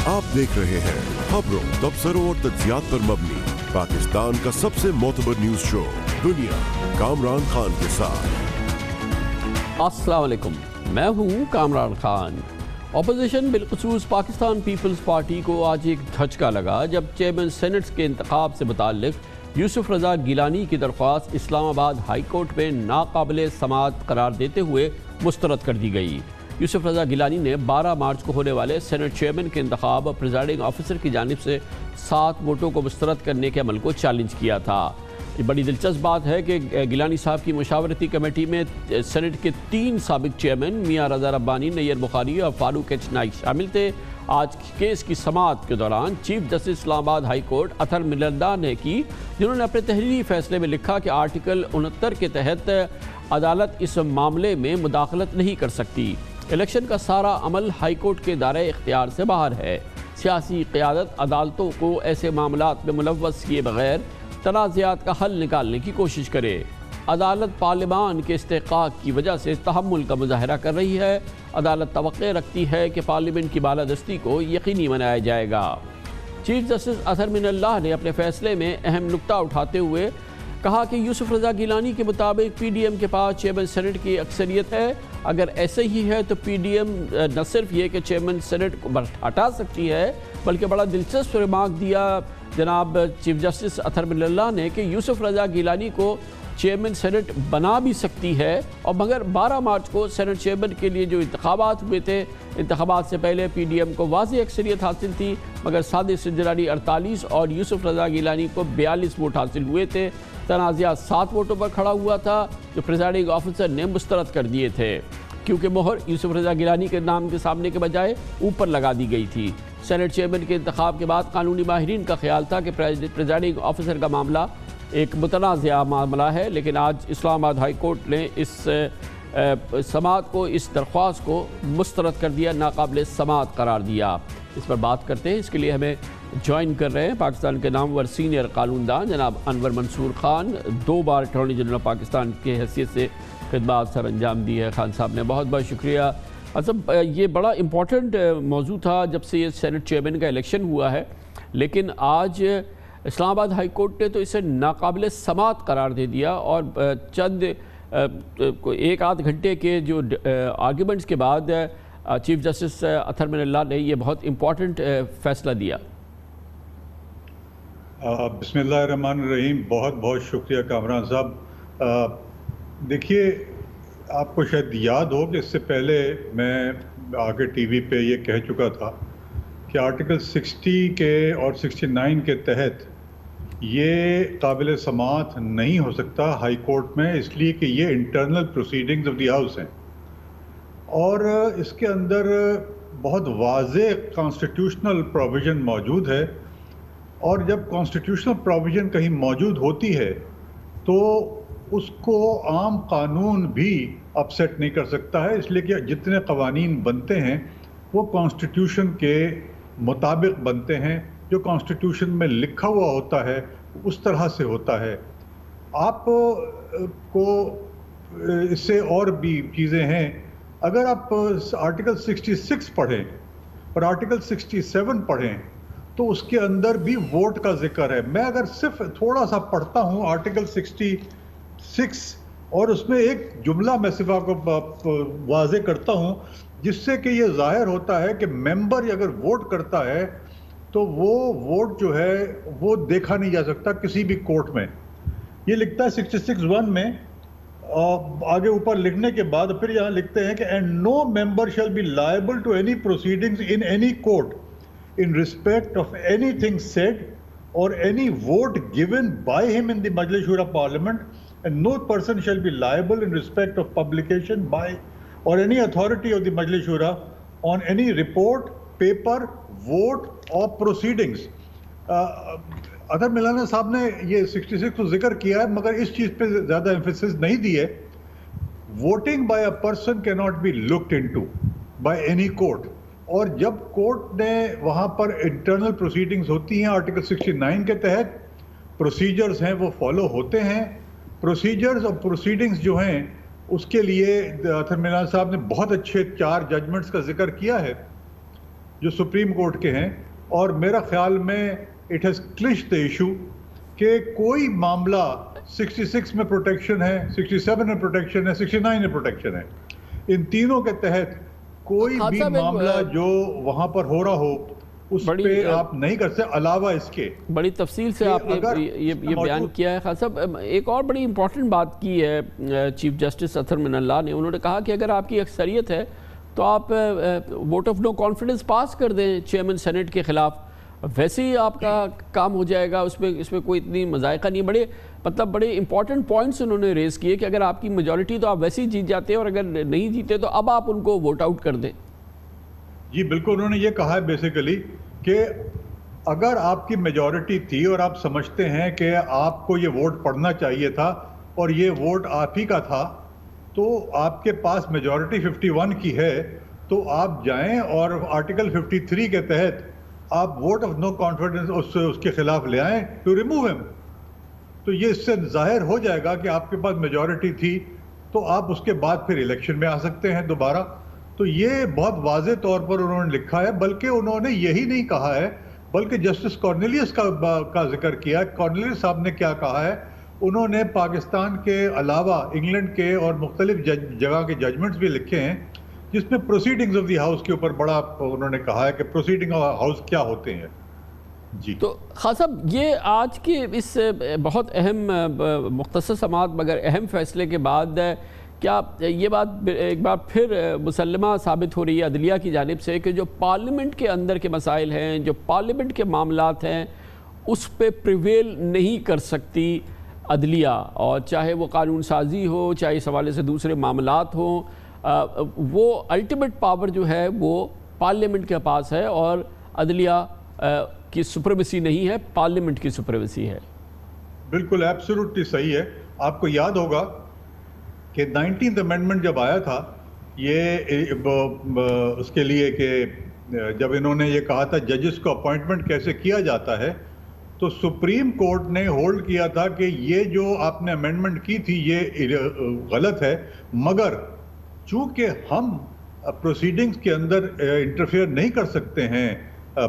आप देख रहे हैं खबरों, तबसरों और तज्जियात पर मबनी पाकिस्तान का सबसे मोतबर न्यूज शो दुनिया, कामरान खान के साथ। अस्सलाम वालेकुम, मैं हूँ कामरान खान। अपोजिशन बिलखुसूस पाकिस्तान पीपल्स पार्टी को आज एक धचका लगा जब चेयरमैन सेनेट के इंतखाब से मुताल्लिक यूसुफ रजा गिलानी की दरख्वास्त इस्लामाबाद हाई कोर्ट में नाकाबिले समाअत करार देते हुए मुस्तरद कर दी गई। यूसुफ रजा गिलानी ने 12 मार्च को होने वाले सेनेट चेयरमैन के इंतखाब प्रिजाइडिंग ऑफिसर की जानिब से 7 वोटों को मुस्तरद करने के अमल को चैलेंज किया था। ये बड़ी दिलचस्प बात है कि गिलानी साहब की मुशावरती कमेटी में सेनेट के 3 साबिक चेयरमैन मियाँ रजा रब्बानी, नैयर बुखारी और फारूक एच नाइक शामिल थे। आज केस की समाअत के दौरान chief justice Islamabad high court Athar Minallah ने की, जिन्होंने अपने तहरीरी फैसले में लिखा कि आर्टिकल 69 के तहत अदालत इस मामले में मुदाखलत नहीं कर सकती। इलेक्शन का सारा अमल हाई कोर्ट के दायरे इख्तियार से बाहर है। सियासी क़यादत अदालतों को ऐसे मामलात में मुलव्वस किए बगैर तनाज़ात का हल निकालने की कोशिश करे। अदालत पार्लिमान के इस्तेहक़ाक़ की वजह से तहम्मुल का मुज़ाहरा कर रही है। अदालत तवक्को रखती है कि पार्लियामेंट की बालादस्ती को यकीनी बनाया जाएगा। चीफ जस्टिस अतर मिनल्लाह ने अपने फ़ैसले में अहम नुक्ता उठाते हुए कहा कि यूसुफ रजा गिलानी के मुताबिक PDM के पास चेयरमैन सेनेट की अक्सरियत है। अगर ऐसे ही है तो PDM न सिर्फ ये कि चेयरमैन सेनेट को हटा सकती है, बल्कि बड़ा दिलचस्प रिमार्क दिया जनाब चीफ जस्टिस अतर मिनल्लाह ने कि यूसुफ रजा गिलानी को चेयरमैन सेनेट बना भी सकती है। और मगर 12 मार्च को सेनेट चेयरमैन के लिए जो इंतखाबात हुए थे, इंतखाबात से पहले PDM को वाज़ी अक्सरियत हासिल थी, मगर सादिक सिंजरानी 48 और यूसुफ रजा गिलानी को 42 वोट हासिल हुए थे। तनाज़ा 7 वोटों पर खड़ा हुआ था जो प्रिजाइडिंग ऑफिसर ने मुस्तरद कर दिए थे, क्योंकि मोहर यूसुफ रजा गिलानी के नाम के सामने के बजाय ऊपर लगा दी गई थी। सेनेट चेयरमैन के इंतखाब के बाद कानूनी माहिरीन का ख्याल था कि प्रिजाइडिंग ऑफिसर का मामला एक मुतनाज़ा मामला है, लेकिन आज इस्लामाबाद हाई कोर्ट ने इस समाअत को, इस दरख्वास्त को मुस्तरद कर दिया, नाकाबिले समाअत करार दिया। इस पर बात करते हैं। इसके लिए हमें ज्वाइन कर रहे हैं पाकिस्तान के नामवर सीनियर कानूनदान जनाब अनवर मंसूर खान। 2 बार अटॉर्नी जनरल पाकिस्तान की हैसियत से खिदमत सर अंजाम दी है। खान साहब ने बहुत बहुत शुक्रिया। अच्छा, ये बड़ा इम्पोर्टेंट मौजू था जब से ये सेनेट चेयरमैन का इलेक्शन हुआ है, लेकिन आज इस्लामाबाद हाई कोर्ट ने तो इसे नाकाबिले समाअत करार दे दिया और चंद 1-8 घंटे के जो आर्ग्यूमेंट्स के बाद चीफ जस्टिस अतर मिनल्लाह ने ये बहुत इम्पोर्टेंट फ़ैसला दिया। बिस्मिल्लाहिर्रहमानिर्रहीम। बहुत बहुत शुक्रिया कामरान साहब। देखिए, आपको शायद याद हो कि इससे पहले मैं आगे टीवी पे ये कह चुका था कि आर्टिकल 60 के और 69 के तहत ये काबिल समाअत नहीं हो सकता हाई कोर्ट में, इसलिए कि ये internal proceedings of the house हैं और इसके अंदर बहुत वाज़ेह कॉन्स्टिट्यूशनल प्रोविज़न मौजूद है। और जब कॉन्स्टिट्यूशनल प्रोविज़न कहीं मौजूद होती है तो उसको आम कानून भी अपसेट नहीं कर सकता है, इसलिए कि जितने कवानीन बनते हैं वो कॉन्स्टिट्यूशन के मुताबिक बनते हैं। जो कॉन्स्टिट्यूशन में लिखा हुआ होता है उस तरह से होता है। आप को इससे और भी चीज़ें हैं। अगर आप आर्टिकल 66 पढ़ें और आर्टिकल 67 पढ़ें तो उसके अंदर भी वोट का जिक्र है। मैं अगर सिर्फ थोड़ा सा पढ़ता हूँ आर्टिकल 66 और उसमें एक जुमला मैं सिर्फ आपको वाज़े करता हूँ, जिससे कि ये जाहिर होता है कि मेंबर अगर वोट करता है तो वो वोट जो है वो देखा नहीं जा सकता किसी भी कोर्ट में। ये लिखता है 66(1) में, आगे ऊपर लिखने के बाद फिर यहाँ लिखते हैं कि and no member shall be liable to any proceedings in any court in respect of anything said or any vote given by him in the Majlis Shura parliament, and no person shall be liable in respect of publication by or any authority of the Majlis Shura on any report, paper, vote or proceedings. Athar Minallah साहब ने ये 66 को जिक्र किया है, मगर इस चीज़ पे ज़्यादा एम्फेसिस नहीं दी है। Voting by a person can not be looked into by any court. और जब कोर्ट ने वहाँ पर इंटरनल प्रोसीडिंग्स होती हैं आर्टिकल 69 के तहत, प्रोसीजर्स हैं वो फॉलो होते हैं। प्रोसीजर्स और प्रोसीडिंग्स जो हैं उसके लिए अतर मिलाना साहब ने बहुत अच्छे 4 जजमेंट्स का जिक्र किया है। जो सुप्रीम कोर्ट के हैं, और मेरा ख्याल में इट हैज़ क्लिच्ड द इशू कि कोई मामला 66 में प्रोटेक्शन है, 67 में प्रोटेक्शन है, 69 में प्रोटेक्शन है। इन तीनों के तहत कोई भी मामला जो वहां पर हो रहा हो उस पे आप नहीं कर सकते। अलावा इसके बड़ी तफसील से आपने ये बयान किया है। खान साहब, एक और बड़ी इंपॉर्टेंट बात की है चीफ जस्टिस अतहर मिनल्लाह ने। उन्होंने कहा कि अगर आपकी अक्सरियत है तो आप वोट ऑफ नो कॉन्फिडेंस पास कर दें चेयरमैन सेनेट के खिलाफ, वैसे ही आपका काम हो जाएगा। इसमें कोई इतनी मजायका नहीं। बड़े इंपॉर्टेंट पॉइंट्स उन्होंने रेज किए कि अगर आपकी मेजॉरिटी तो आप वैसे ही जीत जाते हैं, और अगर नहीं जीते तो अब आप उनको वोट आउट कर दें। जी बिल्कुल, उन्होंने ये कहा है बेसिकली कि अगर आपकी मेजॉरिटी थी और आप समझते हैं कि आपको ये वोट पड़ना चाहिए था और ये वोट आप ही का था, तो आपके पास मेजॉरिटी 51 की है, तो आप जाएं और आर्टिकल 53 के तहत आप वोट ऑफ नो कॉन्फिडेंस उसके खिलाफ ले आएं टू रिमूव हिम। तो ये इससे जाहिर हो जाएगा कि आपके पास मेजॉरिटी थी, तो आप उसके बाद फिर इलेक्शन में आ सकते हैं दोबारा। तो ये बहुत वाज़ेह तौर पर उन्होंने लिखा है। बल्कि उन्होंने यही नहीं कहा है, बल्कि जस्टिस कॉर्नेलियस का जिक्र किया है। कॉर्नेलियस साहब ने क्या कहा है, उन्होंने पाकिस्तान के अलावा इंग्लैंड के और मुख्तलिफ जगह के जजमेंट्स भी लिखे हैं जिसमें प्रोसीडिंग्स ऑफ द हाउस के ऊपर बड़ा उन्होंने कहा है कि प्रोसीडिंग ऑफ हाउस क्या होते हैं। जी तो खान साहब, ये आज के इस बहुत अहम मुख्तसर समात मगर अहम फैसले के बाद क्या ये बात एक बार फिर मुसल्लमा साबित हो रही है अदलिया की जानिब से कि जो पार्लियामेंट के अंदर के मसाइल हैं, जो पार्लियामेंट के मामलात हैं, उस पर प्रिवेल नहीं कर सकती अदलिया, और चाहे वो कानून साजी हो, चाहे इस हवाले से दूसरे मामलात हों, वो अल्टीमेट पावर जो है वो पार्लियामेंट के पास है और अदलिया की सुप्रीमेसी नहीं है, पार्लियामेंट की सुप्रीमेसी है। बिल्कुल एब्सोल्युटली सही है। आपको याद होगा कि 19th अमेंडमेंट जब आया था, ये उसके लिए कि जब इन्होंने ये कहा था जजेस को अपॉइंटमेंट कैसे किया जाता है, तो सुप्रीम कोर्ट ने होल्ड किया था कि ये जो आपने अमेंडमेंट की थी ये गलत है, मगर चूंकि हम प्रोसीडिंग्स के अंदर इंटरफेयर नहीं कर सकते हैं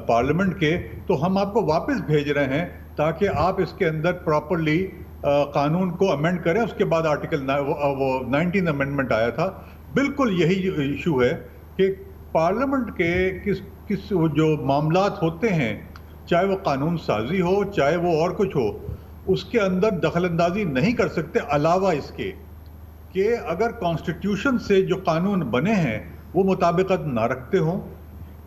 पार्लियामेंट के, तो हम आपको वापस भेज रहे हैं ताकि आप इसके अंदर प्रॉपरली कानून को अमेंड करें। उसके बाद आर्टिकल वो 19th अमेंडमेंट आया था। बिल्कुल यही इशू है कि पार्लियामेंट के किस जो मामलात होते हैं, चाहे वो कानून साजी हो, चाहे वो और कुछ हो, उसके अंदर दखलंदाजी नहीं कर सकते। अलावा इसके कि अगर कॉन्स्टिट्यूशन से जो कानून बने हैं वो मुताबिकत ना रखते हों,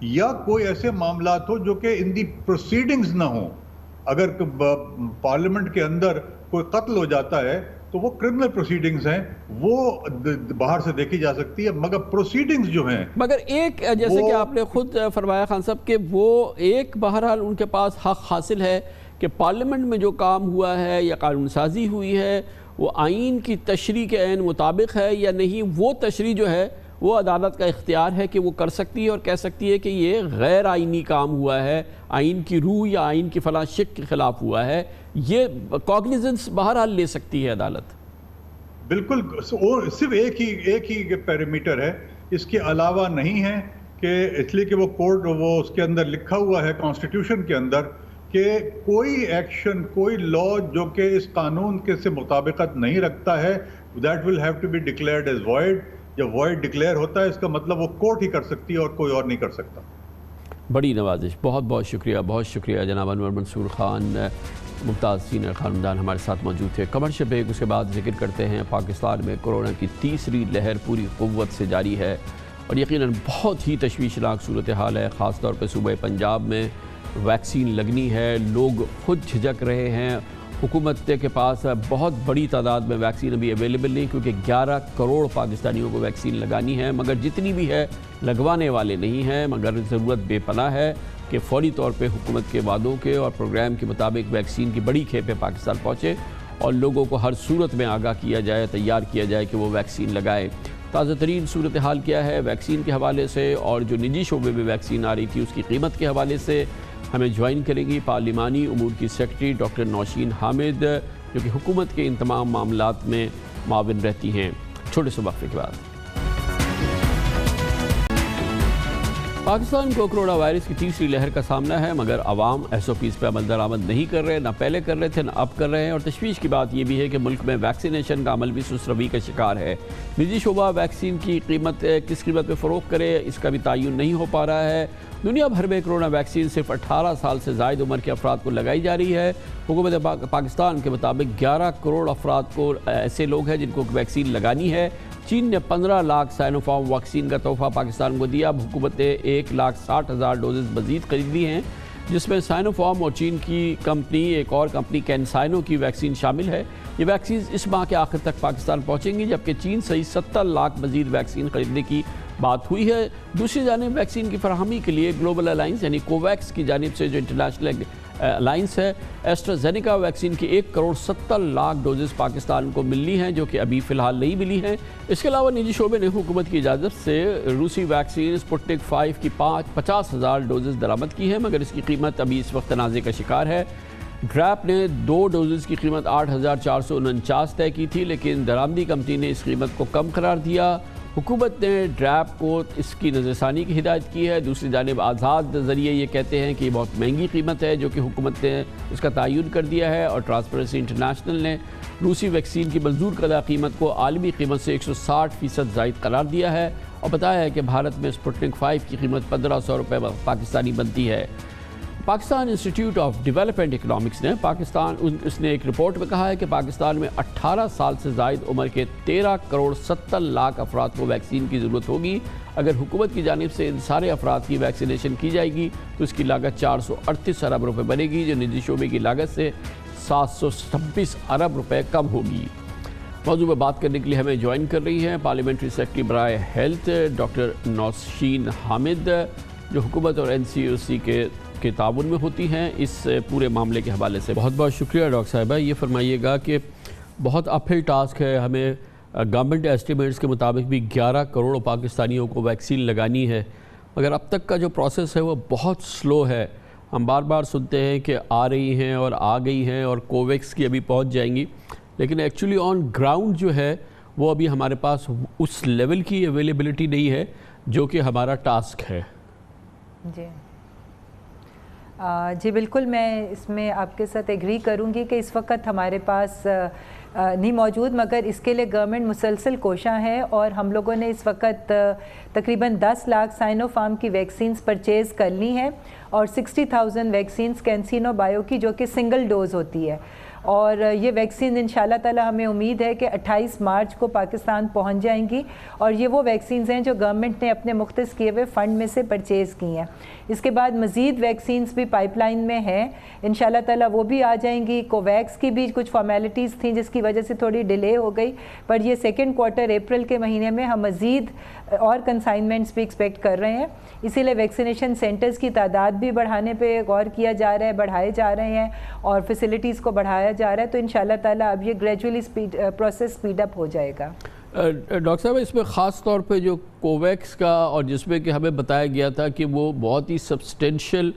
या कोई ऐसे मामलात हो जो कि इन दी प्रोसीडिंग्स ना हो। अगर पार्लियामेंट के अंदर कोई कत्ल हो जाता है तो वो क्रिमिनल प्रोसीडिंग्स हैं, वो बाहर से देखी जा सकती है, मगर प्रोसीडिंग्स जो हैं, मगर एक जैसे कि आपने खुद फरमाया खान साहब कि वो एक बहरहाल उनके पास हक हासिल है कि पार्लियामेंट में जो काम हुआ है या कानून साजी हुई है वो आइन की तशरीह के ऐन मुताबिक है या नहीं, वो तशरीह जो है वो अदालत का इख्तियार है कि वो कर सकती है और कह सकती है कि ये गैर आइनी काम हुआ है, आइन की रूह या आइन की फलां शिक के खिलाफ हुआ है। ये कॉग्निजेंस बहरहाल ले सकती है अदालत। बिल्कुल, सिर्फ एक ही पैरामीटर है, इसके अलावा नहीं है कि इसलिए कि वो कोर्ट वो उसके अंदर लिखा हुआ है कॉन्स्टिट्यूशन के अंदर कि कोई एक्शन, कोई लॉ जो कि इस कानून के से मुताबिकत नहीं रखता है, that will have to be declared as void. जब वॉइड डिक्लेयर होता है इसका मतलब वो कोर्ट ही कर सकती है और कोई और नहीं कर सकता। बड़ी नवाजिश, बहुत बहुत शुक्रिया, बहुत शुक्रिया जनाब अनवर मंसूर खान, मुमताज़ सीनियर खानदान हमारे साथ मौजूद थे। कमर्शियल ब्रेक, उसके बाद जिक्र करते हैं पाकिस्तान में कोरोना की तीसरी लहर पूरी क़ुव्वत से जारी है और यकीनन बहुत ही तशवीशनाक सूरत हाल है। ख़ास तौर पर सूबे पंजाब में वैक्सीन लगनी है, लोग खुद झिझक रहे हैं। हुकूमत के पास बहुत बड़ी तादाद में वैक्सीन अभी अवेलेबल नहीं, क्योंकि 11 करोड़ पाकिस्तानियों को वैक्सीन लगानी है, मगर जितनी भी है लगवाने वाले नहीं हैं। मगर ज़रूरत बेपनाह है कि फ़ौरी तौर पे हुकूमत के वादों के और प्रोग्राम के मुताबिक वैक्सीन की बड़ी खेपें पाकिस्तान पहुँचे और लोगों को हर सूरत में आगाह किया जाए, तैयार किया जाए कि वो वैक्सीन लगाए। ताज़ा तरीन सूरत हाल क्या है वैक्सीन के हवाले से और जो निजी शोबे में वैक्सीन आ रही थी उसकी कीमत के हवाले से हमें ज्वाइन करेंगी पार्लिमानी उमूर की सेक्रेटरी डॉक्टर नौशीन हामिद, जो कि हुकूमत के इन तमाम मामलात में माविन रहती हैं। छोटे से वक्फे के बाद पाकिस्तान को कोरोना वायरस की तीसरी लहर का सामना है, मगर आवाम SOPs पर अमल दरामद नहीं कर रहे, ना पहले कर रहे थे ना अब कर रहे हैं। और तशवीश की बात यह भी है कि मुल्क में वैक्सीनेशन का अमल भी सुस्त रवि का शिकार है। निजी शोबा वैक्सीन की कीमत किस कीमत पर फ़रोख्त करे, इसका भी तयन नहीं हो पा रहा है। दुनिया भर में कोरोना वैक्सीन सिर्फ 18 साल से ज़ायद उम्र के अफराद को लगाई जा रही है। हुकूमत पाकिस्तान के मुताबिक 11 करोड़ अफराद को ऐसे लोग हैं जिनको वैक्सीन लगानी है। चीन ने 15 लाख साइनोफार्म वैक्सीन का तोहफा पाकिस्तान को दिया। हुकूमत ने 1,60,000 डोजेज़ मजीद खरीद ली हैं, जिसमें साइनोफार्म और चीन की कंपनी एक और कंपनी कैनसाइनो की वैक्सीन शामिल है। ये वैक्सीन इस माह के आखिर तक पाकिस्तान पहुँचेंगी, जबकि चीन सहित 70 लाख मजीद वैक्सीन खरीदने की बात हुई है। दूसरी जानिब वैक्सीन की फराहमी के लिए ग्लोबल अलाइंस यानी कोवैक्स की जानिब से जो इंटरनेशनल अलाइंस है, एस्ट्राजेनेका वैक्सीन की 1,70,00,000 डोजेस पाकिस्तान को मिलनी हैं, जो कि अभी फ़िलहाल नहीं मिली हैं। इसके अलावा निजी शोबे ने हुकूमत की इजाज़त से रूसी वैक्सीन स्पुतनिक 5 की 50,000 डोजेस दरामद की है, मगर इसकी कीमत अभी इस वक्त तनाज़े का शिकार है। ड्रैप ने 2 डोजेज़ की कीमत 8,449 तय की थी, लेकिन दरामदी कंपनी ने इस कीमत को कम करार दिया। हुकूमत ने ड्रैप को इसकी नज़रसानी की हिदायत की है। दूसरी जानिब आज़ाद ज़रिए ये कहते हैं कि बहुत महंगी कीमत है, जो कि हुकूमत ने इसका तयन कर दिया है। और ट्रांसपेरेंसी इंटरनेशनल ने रूसी वैक्सीन की मंजूर करदा कीमत को आलमी कीमत से 160% ज़ायद करार दिया है और बताया है कि भारत में स्पुतनिक 5 की कीमत 1,500 रुपये पाकिस्तानी बनती है। Pakistan institute of development economics ने उसने एक रिपोर्ट में कहा है कि पाकिस्तान में 18 साल से ज़ायद उम्र के 13 करोड़ 70 लाख अफराद को वैक्सीन की ज़रूरत होगी। अगर हुकूमत की जानिब से इन सारे अफराद की वैक्सीनेशन की जाएगी तो इसकी लागत 438 अरब रुपये बनेगी, जो निजी शोबे की लागत से 726 अरब रुपये कम होगी। मौजूद में बात करने के लिए हमें ज्वाइन कर रही हैं पार्लियामेंट्री सेक्रेटरी बराए हेल्थ डॉक्टर नौशीन हामिद, जो हुकूमत और NCOC के ताउन में होती हैं। इस पूरे मामले के हवाले से बहुत बहुत शुक्रिया डॉक्टर साहिबा। ये फरमाइएगा कि बहुत अपहिल टास्क है, हमें गवर्नमेंट एस्टिमेट्स के मुताबिक भी 11 करोड़ पाकिस्तानियों को वैक्सीन लगानी है, मगर अब तक का जो प्रोसेस है वो बहुत स्लो है। हम बार बार सुनते हैं कि आ रही हैं और आ गई हैं और कोवैक्स की अभी पहुंच जाएंगी, लेकिन एक्चुअली ऑन ग्राउंड जो है वो अभी हमारे पास उस लेवल की अवेलेबिलिटी नहीं है जो कि हमारा टास्क है। जी बिल्कुल, मैं इसमें आपके साथ एग्री करूंगी कि इस वक्त हमारे पास नहीं मौजूद, मगर इसके लिए गवर्नमेंट मुसलसल कोशां है और हम लोगों ने इस वक्त तकरीबन 10 लाख साइनोफार्म की वैक्सीन्स परचेज़ कर ली हैं और 60,000 वैक्सीन्स कैंसिनो बायो की, जो कि सिंगल डोज़ होती है। और ये वैक्सीन इंशाल्लाह ताला हमें उम्मीद है कि 28 मार्च को पाकिस्तान पहुंच जाएंगी और ये वो वैक्सीन्स हैं जो गवर्नमेंट ने अपने मुख्तस किए हुए फ़ंड में से परचेज़ की हैं। इसके बाद मज़ीद वैक्सीन्स भी पाइपलाइन में हैं, इंशाल्लाह ताला वो भी आ जाएंगी। कोवैक्स की भी कुछ फॉर्मेलिटीज़ थी जिसकी वजह से थोड़ी डिले हो गई, पर ये 2nd क्वार्टर अप्रैल के महीने में हम मज़ीद और कंसाइनमेंट्स भी एक्सपेक्ट कर रहे हैं। इसीलिए वैक्सीनेशन सेंटर्स की तादाद भी बढ़ाने पे गौर किया जा रहा है, बढ़ाए जा रहे हैं और फैसिलिटीज़ को बढ़ाया जा रहा है। तो इंशाल्लाह ताला अब ये ग्रेजुअली प्रोसेस स्पीड अप हो जाएगा। डॉक्टर साहब, इसमें ख़ास तौर पे जो कोवैक्स का और जिसमें कि हमें बताया गया था कि वो बहुत ही सब्सटेंशियल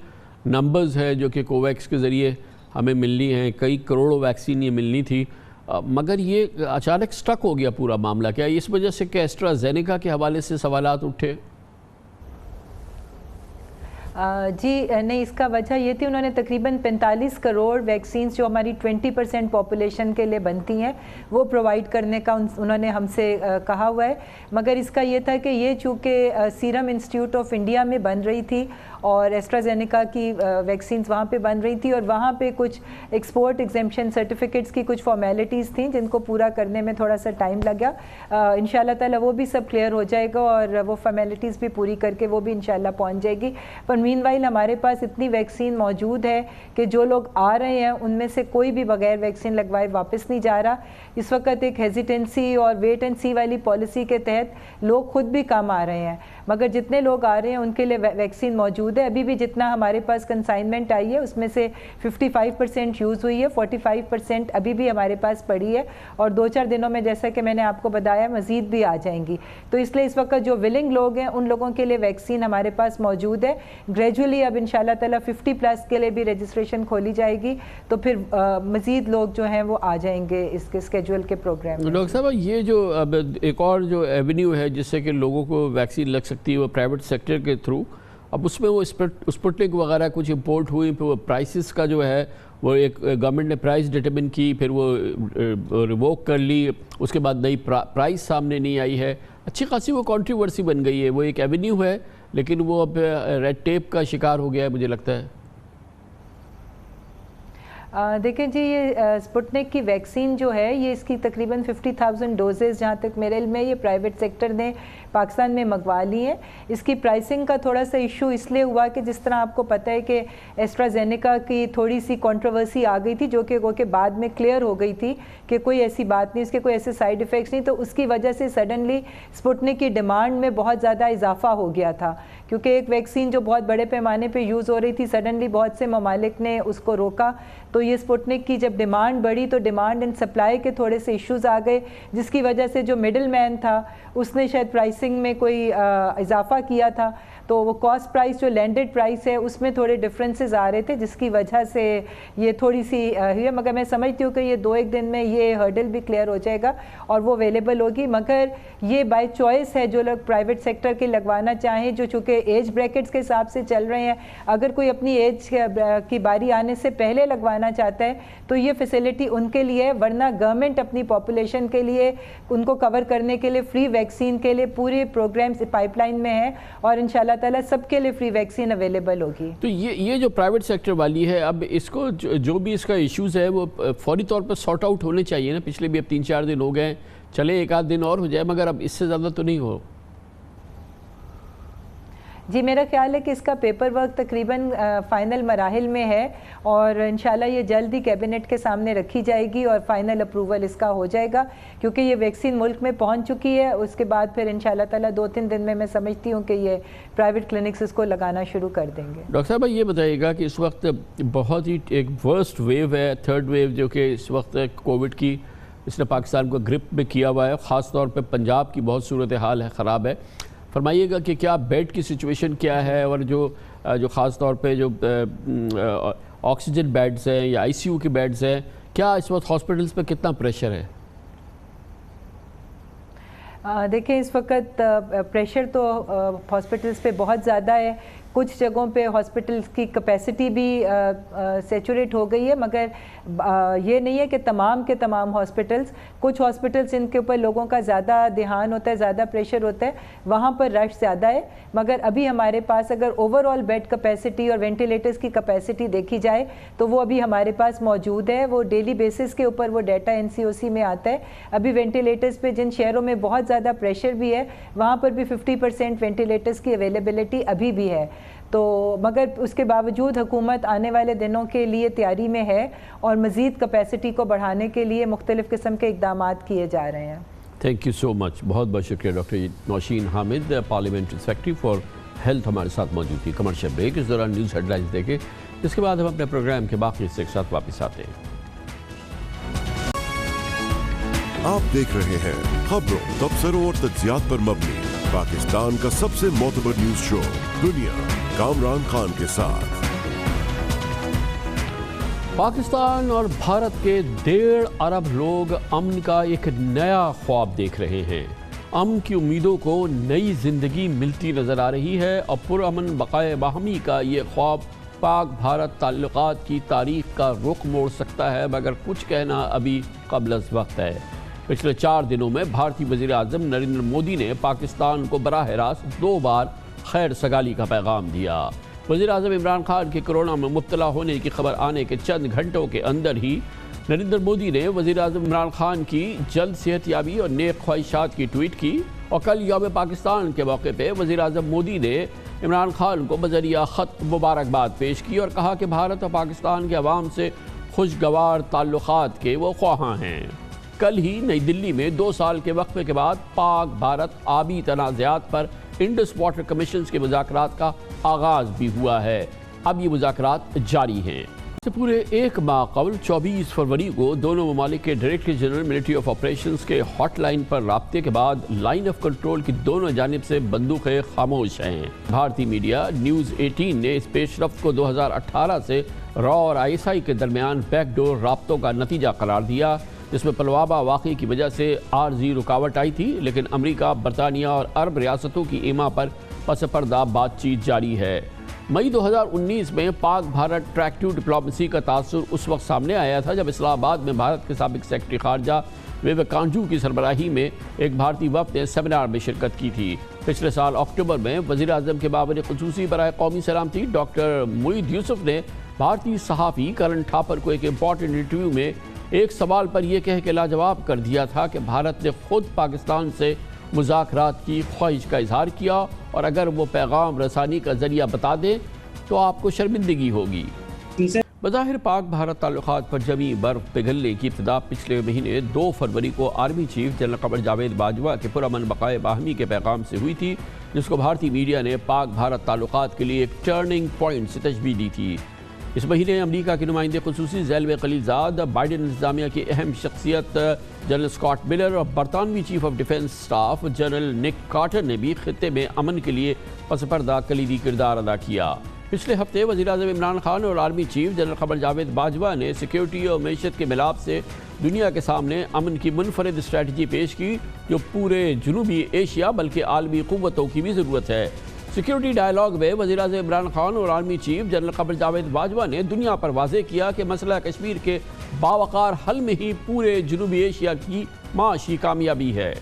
नंबर्स है जो कि कोवैक्स के ज़रिए हमें मिलनी है, कई करोड़ों वैक्सीन ये मिलनी थी, मगर ये अचानक स्टक हो गया पूरा मामला। क्या इस वजह से कि एस्ट्राजेनेका के हवाले से सवालात उठे? जी नहीं, इसका वजह ये थी उन्होंने तकरीबन 45 करोड़ वैक्सीन्स जो हमारी 20% पॉपुलेशन के लिए बनती हैं वो प्रोवाइड करने का उन्होंने हमसे कहा हुआ है, मगर इसका ये था कि ये चूँकि सीरम इंस्टीट्यूट ऑफ इंडिया में बन रही थी और एस्ट्राजेनेका की वैक्सीन्स वहाँ पे बन रही थी और वहाँ पे कुछ एक्सपोर्ट एग्जेम्पशन सर्टिफिकेट्स की कुछ फॉर्मेलिटीज़ थी जिनको पूरा करने में थोड़ा सा टाइम लगा। इंशाल्लाह ताला वो भी सब क्लियर हो जाएगा और वो फॉर्मेलिटीज़ भी पूरी करके वो भी इंशाल्लाह पहुँच जाएगी। पर मीनवाइल हमारे पास इतनी वैक्सीन मौजूद है कि जो लोग आ रहे हैं उनमें से कोई भी बगैर वैक्सीन लगवाए वापस नहीं जा रहा। इस वक्त एक हेजिटेंसी और वेट एंड सी वाली पॉलिसी के तहत लोग खुद भी कम आ रहे हैं, मगर जितने लोग आ रहे हैं उनके लिए वैक्सीन मौजूद है। अभी भी जितना हमारे पास कंसाइनमेंट आई है उसमें से 55% यूज़ हुई है, 45% अभी भी हमारे पास पड़ी है और 2-4 दिनों में जैसा कि मैंने आपको बताया मज़ीद भी आ जाएंगी। तो इसलिए इस वक्त जो विलिंग लोग हैं उन लोगों के लिए वैक्सीन हमारे पास मौजूद है। ग्रेजुअली अब इंशाल्लाह ताला 50+ के लिए भी रजिस्ट्रेशन खोली जाएगी, तो फिर मज़ीद लोग जो हैं वो आ जाएंगे इसके स्केड्यूल के प्रोग्राम में। डॉक्टर साहब, ये जो अब एक और जो एवेन्यू है जिससे कि लोगों को वैक्सीन लग सकती है वो प्राइवेट सेक्टर के थ्रू, अब उसमें वो स्पुतनिक वगैरह कुछ इंपोर्ट हुई, फिर वो प्राइसेस का जो है वो एक गवर्नमेंट ने प्राइस डिटरमिन की, फिर वो रिवोक कर ली, उसके बाद नई प्राइस सामने नहीं आई है। अच्छी खासी वो कंट्रोवर्सी बन गई है। वो एक एवेन्यू है लेकिन वो अब रेड टेप का शिकार हो गया है मुझे लगता है। देखिए जी, ये स्पुतनिक की वैक्सीन जो है ये इसकी तकरीबन 50,000 डोजेज़ जहाँ तक मेरे इल्म में ये प्राइवेट सेक्टर ने पाकिस्तान में मंगवा ली है। इसकी प्राइसिंग का थोड़ा सा इशू इसलिए हुआ कि जिस तरह आपको पता है कि एस्ट्राजेनेका की थोड़ी सी कंट्रोवर्सी आ गई थी जो कि बाद में क्लियर हो गई थी कि कोई ऐसी बात नहीं, इसके कोई ऐसे साइड इफ़ेक्ट्स नहीं, तो उसकी वजह से सडनली स्पुतनिक की डिमांड में बहुत ज़्यादा इजाफा हो गया था, क्योंकि एक वैक्सीन जो बहुत बड़े पैमाने पे यूज़ हो रही थी सडनली बहुत से ममालिक ने उसको रोका। तो ये स्पुतनिक की जब डिमांड बढ़ी तो डिमांड एंड सप्लाई के थोड़े से इश्यूज आ गए, जिसकी वजह से जो मिडिल मैन था उसने शायद प्राइसिंग में कोई इजाफा किया था, तो वो कॉस्ट प्राइस जो लैंडेड प्राइस है उसमें थोड़े डिफरेंसेस आ रहे थे, जिसकी वजह से ये थोड़ी सी हुई है। मगर मैं समझती हूँ कि ये 2-1 दिन में ये हर्डल भी क्लियर हो जाएगा और वो अवेलेबल होगी। मगर ये बाय चॉइस है, जो लोग प्राइवेट सेक्टर के लगवाना चाहें, जो चूँकि एज ब्रैकेट्स के हिसाब से चल रहे हैं, अगर कोई अपनी एज की बारी आने से पहले लगवाना चाहता है तो ये फैसिलिटी उनके लिए है, वरना गवर्नमेंट अपनी पॉपुलेशन के लिए उनको कवर करने के लिए फ्री वैक्सीन के लिए पूरे प्रोग्राम्स पाइपलाइन में है और इंशाल्लाह ताला सबके लिए फ्री वैक्सीन अवेलेबल होगी। तो ये जो प्राइवेट सेक्टर वाली है, अब इसको जो भी इसका इश्यूज़ है वो फौरी तौर पर सॉर्ट आउट होने चाहिए ना। पिछले भी अब 3-4 दिन हो गए, चले 1 आध दिन और हो जाए, मगर अब इससे ज़्यादा तो नहीं हो। जी, मेरा ख्याल है कि इसका पेपर वर्क तकरीबन फ़ाइनल मराहिल में है और इंशाल्लाह ये जल्द ही कैबिनेट के सामने रखी जाएगी और फाइनल अप्रूवल इसका हो जाएगा, क्योंकि ये वैक्सीन मुल्क में पहुंच चुकी है। उसके बाद फिर इंशाल्लाह ताला 2-3 दिन में मैं समझती हूँ कि ये प्राइवेट क्लिनिक्स इसको लगाना शुरू कर देंगे। डॉक्टर साहब, ये बताइएगा कि इस वक्त बहुत ही एक वर्स्ट वेव है, 3rd वेव, जो कि इस वक्त कोविड की इसने पाकिस्तान को ग्रिप में किया हुआ है। ख़ास तौर पर पंजाब की बहुत सूरत हाल है, ख़राब है। फरमाइएगा कि क्या बेड की सिचुएशन क्या है और जो ख़ास तौर पे जो ऑक्सीजन बेड्स हैं या आईसीयू के बेड्स हैं, क्या इस वक्त हॉस्पिटल्स पे कितना प्रेशर है? देखें, इस वक्त प्रेशर तो हॉस्पिटल्स पे बहुत ज़्यादा है। कुछ जगहों पे हॉस्पिटल्स की कैपेसिटी भी सैचुरेट हो गई है, मगर ये नहीं है कि तमाम के तमाम हॉस्पिटल्स, कुछ हॉस्पिटल्स इनके ऊपर लोगों का ज़्यादा ध्यान होता है, ज़्यादा प्रेशर होता है, वहाँ पर रश ज़्यादा है। मगर अभी हमारे पास अगर ओवरऑल बेड कैपेसिटी और वेंटिलेटर्स की कैपेसिटी देखी जाए तो वो अभी हमारे पास मौजूद है। वो डेली बेसिस के ऊपर वो डाटा NCOC में आता है। अभी वेंटिलेटर्स पे जिन शहरों में बहुत ज़्यादा प्रेशर भी है वहाँ पर भी 50% वेंटिलेटर्स की अवेलेबिलिटी अभी भी है। तो मगर उसके बावजूद हुकूमत आने वाले दिनों के लिए तैयारी में है और मज़ीद कैपेसिटी को बढ़ाने के लिए मुख्तलिफ़ किस्म के इक़दाम किए जा रहे हैं। थैंक यू सो मच, बहुत बहुत शुक्रिया doctor Nausheen Hamid, parliamentary secretary for health, हमारे साथ मौजूद थी। कमर्शियल ब्रेक, इस दौरान न्यूज़ हेडलाइंस देखें, इसके बाद हम अपने प्रोग्राम के बाकी हिस्से के साथ वापस आते हैं। आप देख रहे हैं खबरों, तबसरों और तज्जियात पर मबनी पाकिस्तान का सबसे मोतबर न्यूज शो दुनिया, कामरान खान के साथ। पाकिस्तान और भारत के 1.5 अरब लोग अमन का एक नया ख्वाब देख रहे हैं। अमन की उम्मीदों को नई जिंदगी मिलती नजर आ रही है और पुरअमन बकाए बाहमी का ये ख्वाब पाक भारत ताल्लुकात की तारीख का रुख मोड़ सकता है, मगर कुछ कहना अभी क़ब्ल वक्त है। पिछले 4 दिनों में भारतीय वज़ीर आज़म नरेंद्र मोदी ने पाकिस्तान को बराह रास्त 2 बार खैर सगाली का पैगाम दिया। वज़ीर आज़म इमरान खान के कोरोना में मुब्तला होने की खबर आने के चंद घंटों के अंदर ही नरेंद्र मोदी ने वज़ीर आज़म इमरान खान की जल्द सेहतयाबी और नेक ख्वाहिशात की ट्वीट की और कल यौम पाकिस्तान के मौके पर वज़ीर आज़म मोदी ने इमरान खान को बज़रिया ख़त मुबारकबाद पेश की और कहा कि भारत और पाकिस्तान के अवाम से खुशगवार ताल्लुकात के वो ख्वाहां हैं। कल ही नई दिल्ली में 2 साल के वक्फे के बाद पाक भारत आबी तनाज़ात पर इंडस वाटर कमीशन के मुज़ाकरात का आगाज़ भी हुआ है। अब ये मुज़ाकरात जारी हैं। इससे पूरे 1 माह कबल 24 फरवरी को दोनों ममालिक के director general military of operations के हॉटलाइन पर राब्ते के बाद लाइन ऑफ कंट्रोल की दोनों जानिब से बंदूकें खामोश हैं। भारतीय मीडिया न्यूज़ 18 ने इस पेशरफ्त को 2018 से रॉ और ISI के दरमियान बैकडोर राब्तों का नतीजा करार दिया, जिसमें पुलवामा वाक़ई की वजह से आर्जी रुकावट आई थी, लेकिन अमेरिका, बरतानिया और अरब रियासतों की ईमा पर पस पर्दा बातचीत जारी है। मई 2019 में Pak Bharat track to diplomacy का तासुर उस वक्त सामने आया था जब इस्लामाबाद में भारत के साबिक सेक्रेटरी खारजा विवेक कांजू की सरबराही में एक भारतीय वफ्द ने सेमिनार में शिरकत की थी। पिछले साल अक्टूबर में वज़ीर आज़म के बाबर ख़ुसूसी बराए कौमी सलामती डॉक्टर मुईद यूसुफ ने भारतीय सहाफ़ी करण थापर को एक इम्पॉर्टेंट इंटरव्यू में एक सवाल पर यह कह के लाजवाब कर दिया था कि भारत ने खुद पाकिस्तान से मुज़ाकरात की ख्वाहिश का इजहार किया और अगर वो पैगाम रसानी का ज़रिया बता दें तो आपको शर्मिंदगी होगी। बज़ाहिर पाक भारत ताल्लुकात पर जमी बर्फ़ पिघलने की इब्तिदा पिछले महीने 2 फरवरी को army chief general Qamar Javed Bajwa के पुरअमन बक़ाए बाहमी के पैगाम से हुई थी, जिसको भारतीय मीडिया ने पाक भारत ताल्लुकात के लिए एक टर्निंग पॉइंट से तशबीह दी थी। इस महीने अमरीका के नुमाइंदे ख़ुसूसी ज़ैलवे खलीलज़ाद, बाइडन इंतज़ामिया की अहम शख्सियत जनरल स्कॉट मिलर और बरतानवी chief of defence staff general Nick Carter ने भी खित्ते में अमन के लिए पसपर्दा कलीदी किरदार अदा किया। पिछले हफ्ते वज़ीर-ए-आज़म इमरान खान और army chief general Qamar Javed Bajwa ने सिक्योरिटी और मैशत के मिलाप से दुनिया के सामने अमन की मुनफरिद स्ट्रैटेजी पेश की, जो पूरे जनूबी एशिया बल्कि आलमी क़ुव्वतों की भी ज़रूरत है। सिक्योरिटी डायलॉग में वज़ीर-ए-आज़म इमरान खान और army chief general Qamar Javed Bajwa ने दुनिया पर वाज़ेह किया कि मसला कश्मीर के बावकार हल में ही पूरे जनूबी एशिया की माशी कामयाबी है।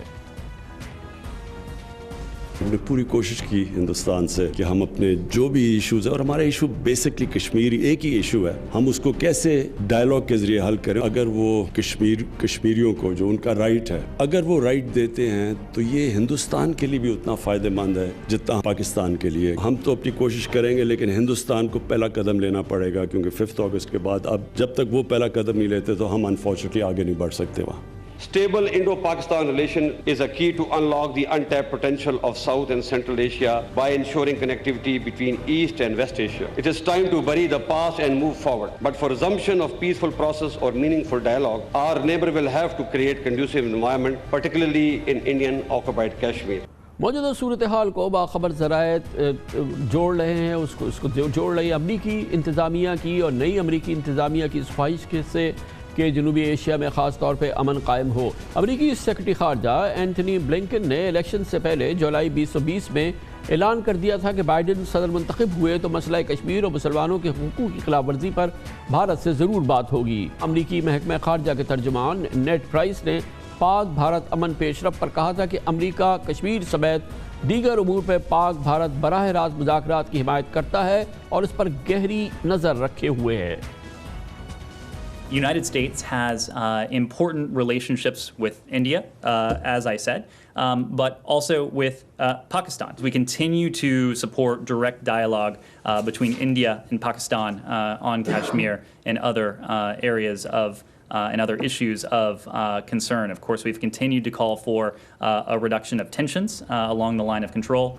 हमने पूरी कोशिश की हिंदुस्तान से कि हम अपने जो भी इश्यूज़ है, और हमारा इशू बेसिकली कश्मीरी एक ही इशू है, हम उसको कैसे डायलॉग के ज़रिए हल करें। अगर वो कश्मीरियों को जो उनका राइट है, अगर वो राइट देते हैं तो ये हिंदुस्तान के लिए भी उतना फ़ायदेमंद है जितना पाकिस्तान के लिए। हम तो अपनी कोशिश करेंगे लेकिन हिंदुस्तान को पहला कदम लेना पड़ेगा, क्योंकि 5 अगस्त के बाद अब जब तक वो पहला कदम नहीं लेते तो हम अनफॉर्चुनेटली आगे नहीं बढ़ सकते वहाँ। Stable Indo-Pakistan relation is a key to unlock the untapped potential of South and Central Asia by ensuring connectivity between East and West Asia. It is time to bury the past and move forward. But for resumption of peaceful process or meaningful dialogue, our neighbor will have to create conducive environment, particularly in Indian occupied Kashmir. मौजूदा सूरत हाल को बाखबर ज़राए जोड़ रहे हैं, उसको जोड़ रही अमरीकी इंतज़ामिया की और नई अमरीकी इंतज़ामिया की ख्वाहिश से कि जनूबी एशिया में ख़ास तौर पे अमन कायम हो। अमरीकी सेक्रेटरी खारजा एंथनी ब्लिंकन ने इलेक्शन से पहले जुलाई 2020 में ऐलान कर दिया था कि बाइडन सदर मुंतखब हुए तो मसला कश्मीर और मुसलमानों के हुकूक़ की खिलाफ वर्जी पर भारत से ज़रूर बात होगी। अमरीकी महकमा खारजा के तर्जुमान नेड प्राइस ने पाक भारत अमन पेशरफ पर कहा था कि अमरीका कश्मीर समेत दीगर उमूर पर पाक भारत बराह रास्त मुज़ाकरात की हिमायत करता है और इस पर गहरी नज़र रखे हुए है। United States has important relationships with India, as I said, but also with Pakistan. We continue to support direct dialogue between India and Pakistan on Kashmir and other areas of and other issues of concern. Of course, we've continued to call for a reduction of tensions along the line of control.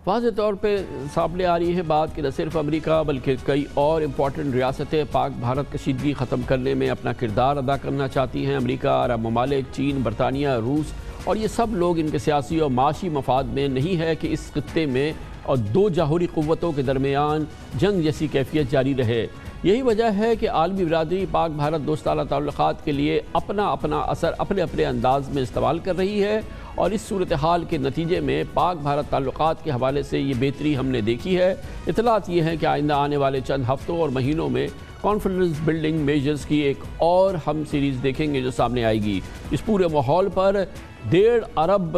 वाज़े तौर पे सामने आ रही है बात कि न सिर्फ अमेरिका बल्कि कई और इम्पॉर्टेंट रियासतें पाक भारत कशीदगी ख़त्म करने में अपना किरदार अदा करना चाहती हैं। अमेरिका, अरब ममालिक, चीन, बरतानिया, रूस और ये सब लोग इनके सियासी और माशी मफाद में नहीं है कि इस खित्ते में और 2 जौहरी क़ुव्वतों के दरमियान जंग जैसी कैफियत जारी रहे। यही वजह है कि आलमी बिरादरी पाक भारत दोस्ताना ताल्लुकात के लिए अपना अपना असर अपने अपने अंदाज में इस्तेमाल कर रही है और इस सूरत हाल के नतीजे में पाक भारत ताल्लुकात के हवाले से ये बेहतरी हमने देखी है। इतलात ये हैं कि आइंदा आने वाले चंद हफ्तों और महीनों में कॉन्फिडेंस बिल्डिंग मेजर्स की एक और हम सीरीज़ देखेंगे जो सामने आएगी। इस पूरे माहौल पर 1.5 अरब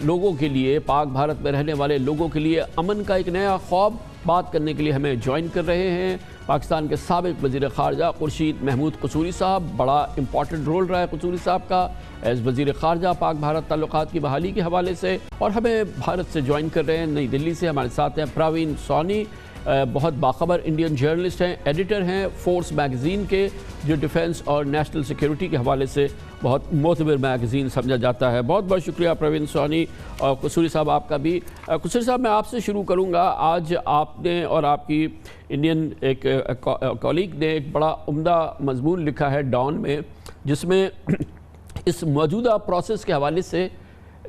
लोगों के लिए, पाक भारत में रहने वाले लोगों के लिए अमन का एक नया ख्वाब बात करने के लिए हमें ज्वाइन कर रहे हैं पाकिस्तान के साबिक वज़ीर ख़ारजा खुर्शीद महमूद कसूरी साहब। बड़ा इंपॉर्टेंट रोल रहा है कसूरी साहब का एज़ वज़ीर ख़ारजा पाक भारत ताल्लुकात की बहाली के हवाले से। और हमें भारत से ज्वाइन कर रहे हैं नई दिल्ली से हमारे साथ हैं प्रवीण सोनी, बहुत बाखबर इंडियन जर्नलिस्ट हैं, एडिटर हैं फोर्स मैगज़ीन के, जो डिफेंस और नेशनल सिक्योरिटी के हवाले से बहुत मोतबर मैगज़ीन समझा जाता है। बहुत बहुत शुक्रिया प्रवीण सोनी और कसूरी साहब आपका भी। कसूरी साहब, मैं आपसे शुरू करूंगा। आज आपने और आपकी इंडियन एक कॉलीग ने एक बड़ा उम्दा मजमून लिखा है डॉन में, जिसमें इस मौजूदा प्रोसेस के हवाले से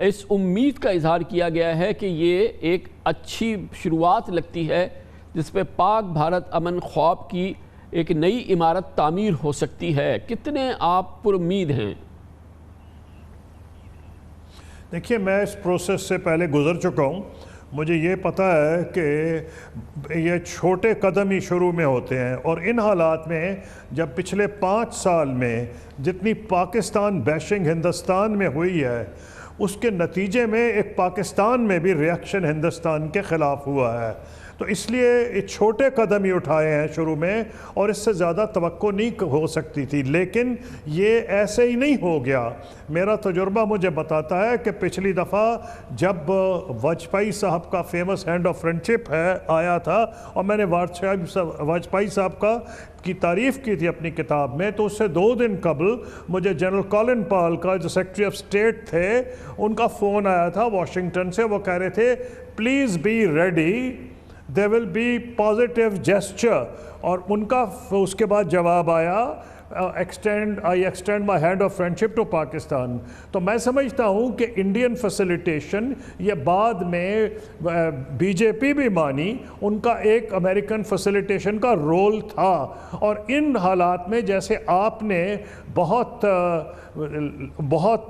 इस उम्मीद का इजहार किया गया है कि ये एक अच्छी शुरुआत लगती है जिस पे पाक भारत अमन ख्वाब की एक नई इमारत तामीर हो सकती है। कितने आप पुरुम्मीद हैं? देखिए, मैं इस प्रोसेस से पहले गुजर चुका हूँ मुझे ये पता है कि ये छोटे कदम ही शुरू में होते हैं, और इन हालात में जब पिछले 5 साल में जितनी पाकिस्तान बैशिंग हिंदुस्तान में हुई है, उसके नतीजे में एक पाकिस्तान में भी रिएक्शन हिंदुस्तान के ख़िलाफ़ हुआ है। तो इसलिए ये छोटे कदम ही उठाए हैं शुरू में, और इससे ज़्यादा तवक्को नहीं हो सकती थी, लेकिन ये ऐसे ही नहीं हो गया। मेरा तजुर्बा मुझे बताता है कि पिछली दफ़ा जब वाजपेयी साहब का फेमस हैंड ऑफ फ्रेंडशिप आया था, और मैंने वाजपेयी साहब की तारीफ़ की थी अपनी किताब में, तो उससे 2 दिन कबल मुझे जनरल कॉलिन पॉल का जो सेक्रेटरी ऑफ स्टेट थे, उनका फ़ोन आया था वाशिंगटन से। वो कह रहे थे please be ready, there will be positive gesture, और उनका उसके बाद जवाब आया I extend my hand of friendship to Pakistan. तो मैं समझता हूँ कि इंडियन फैसिलिटेशन ये बाद में बीजेपी भी मानी, उनका एक अमेरिकन फैसिलिटेशन का रोल था। और इन हालात में जैसे आपने बहुत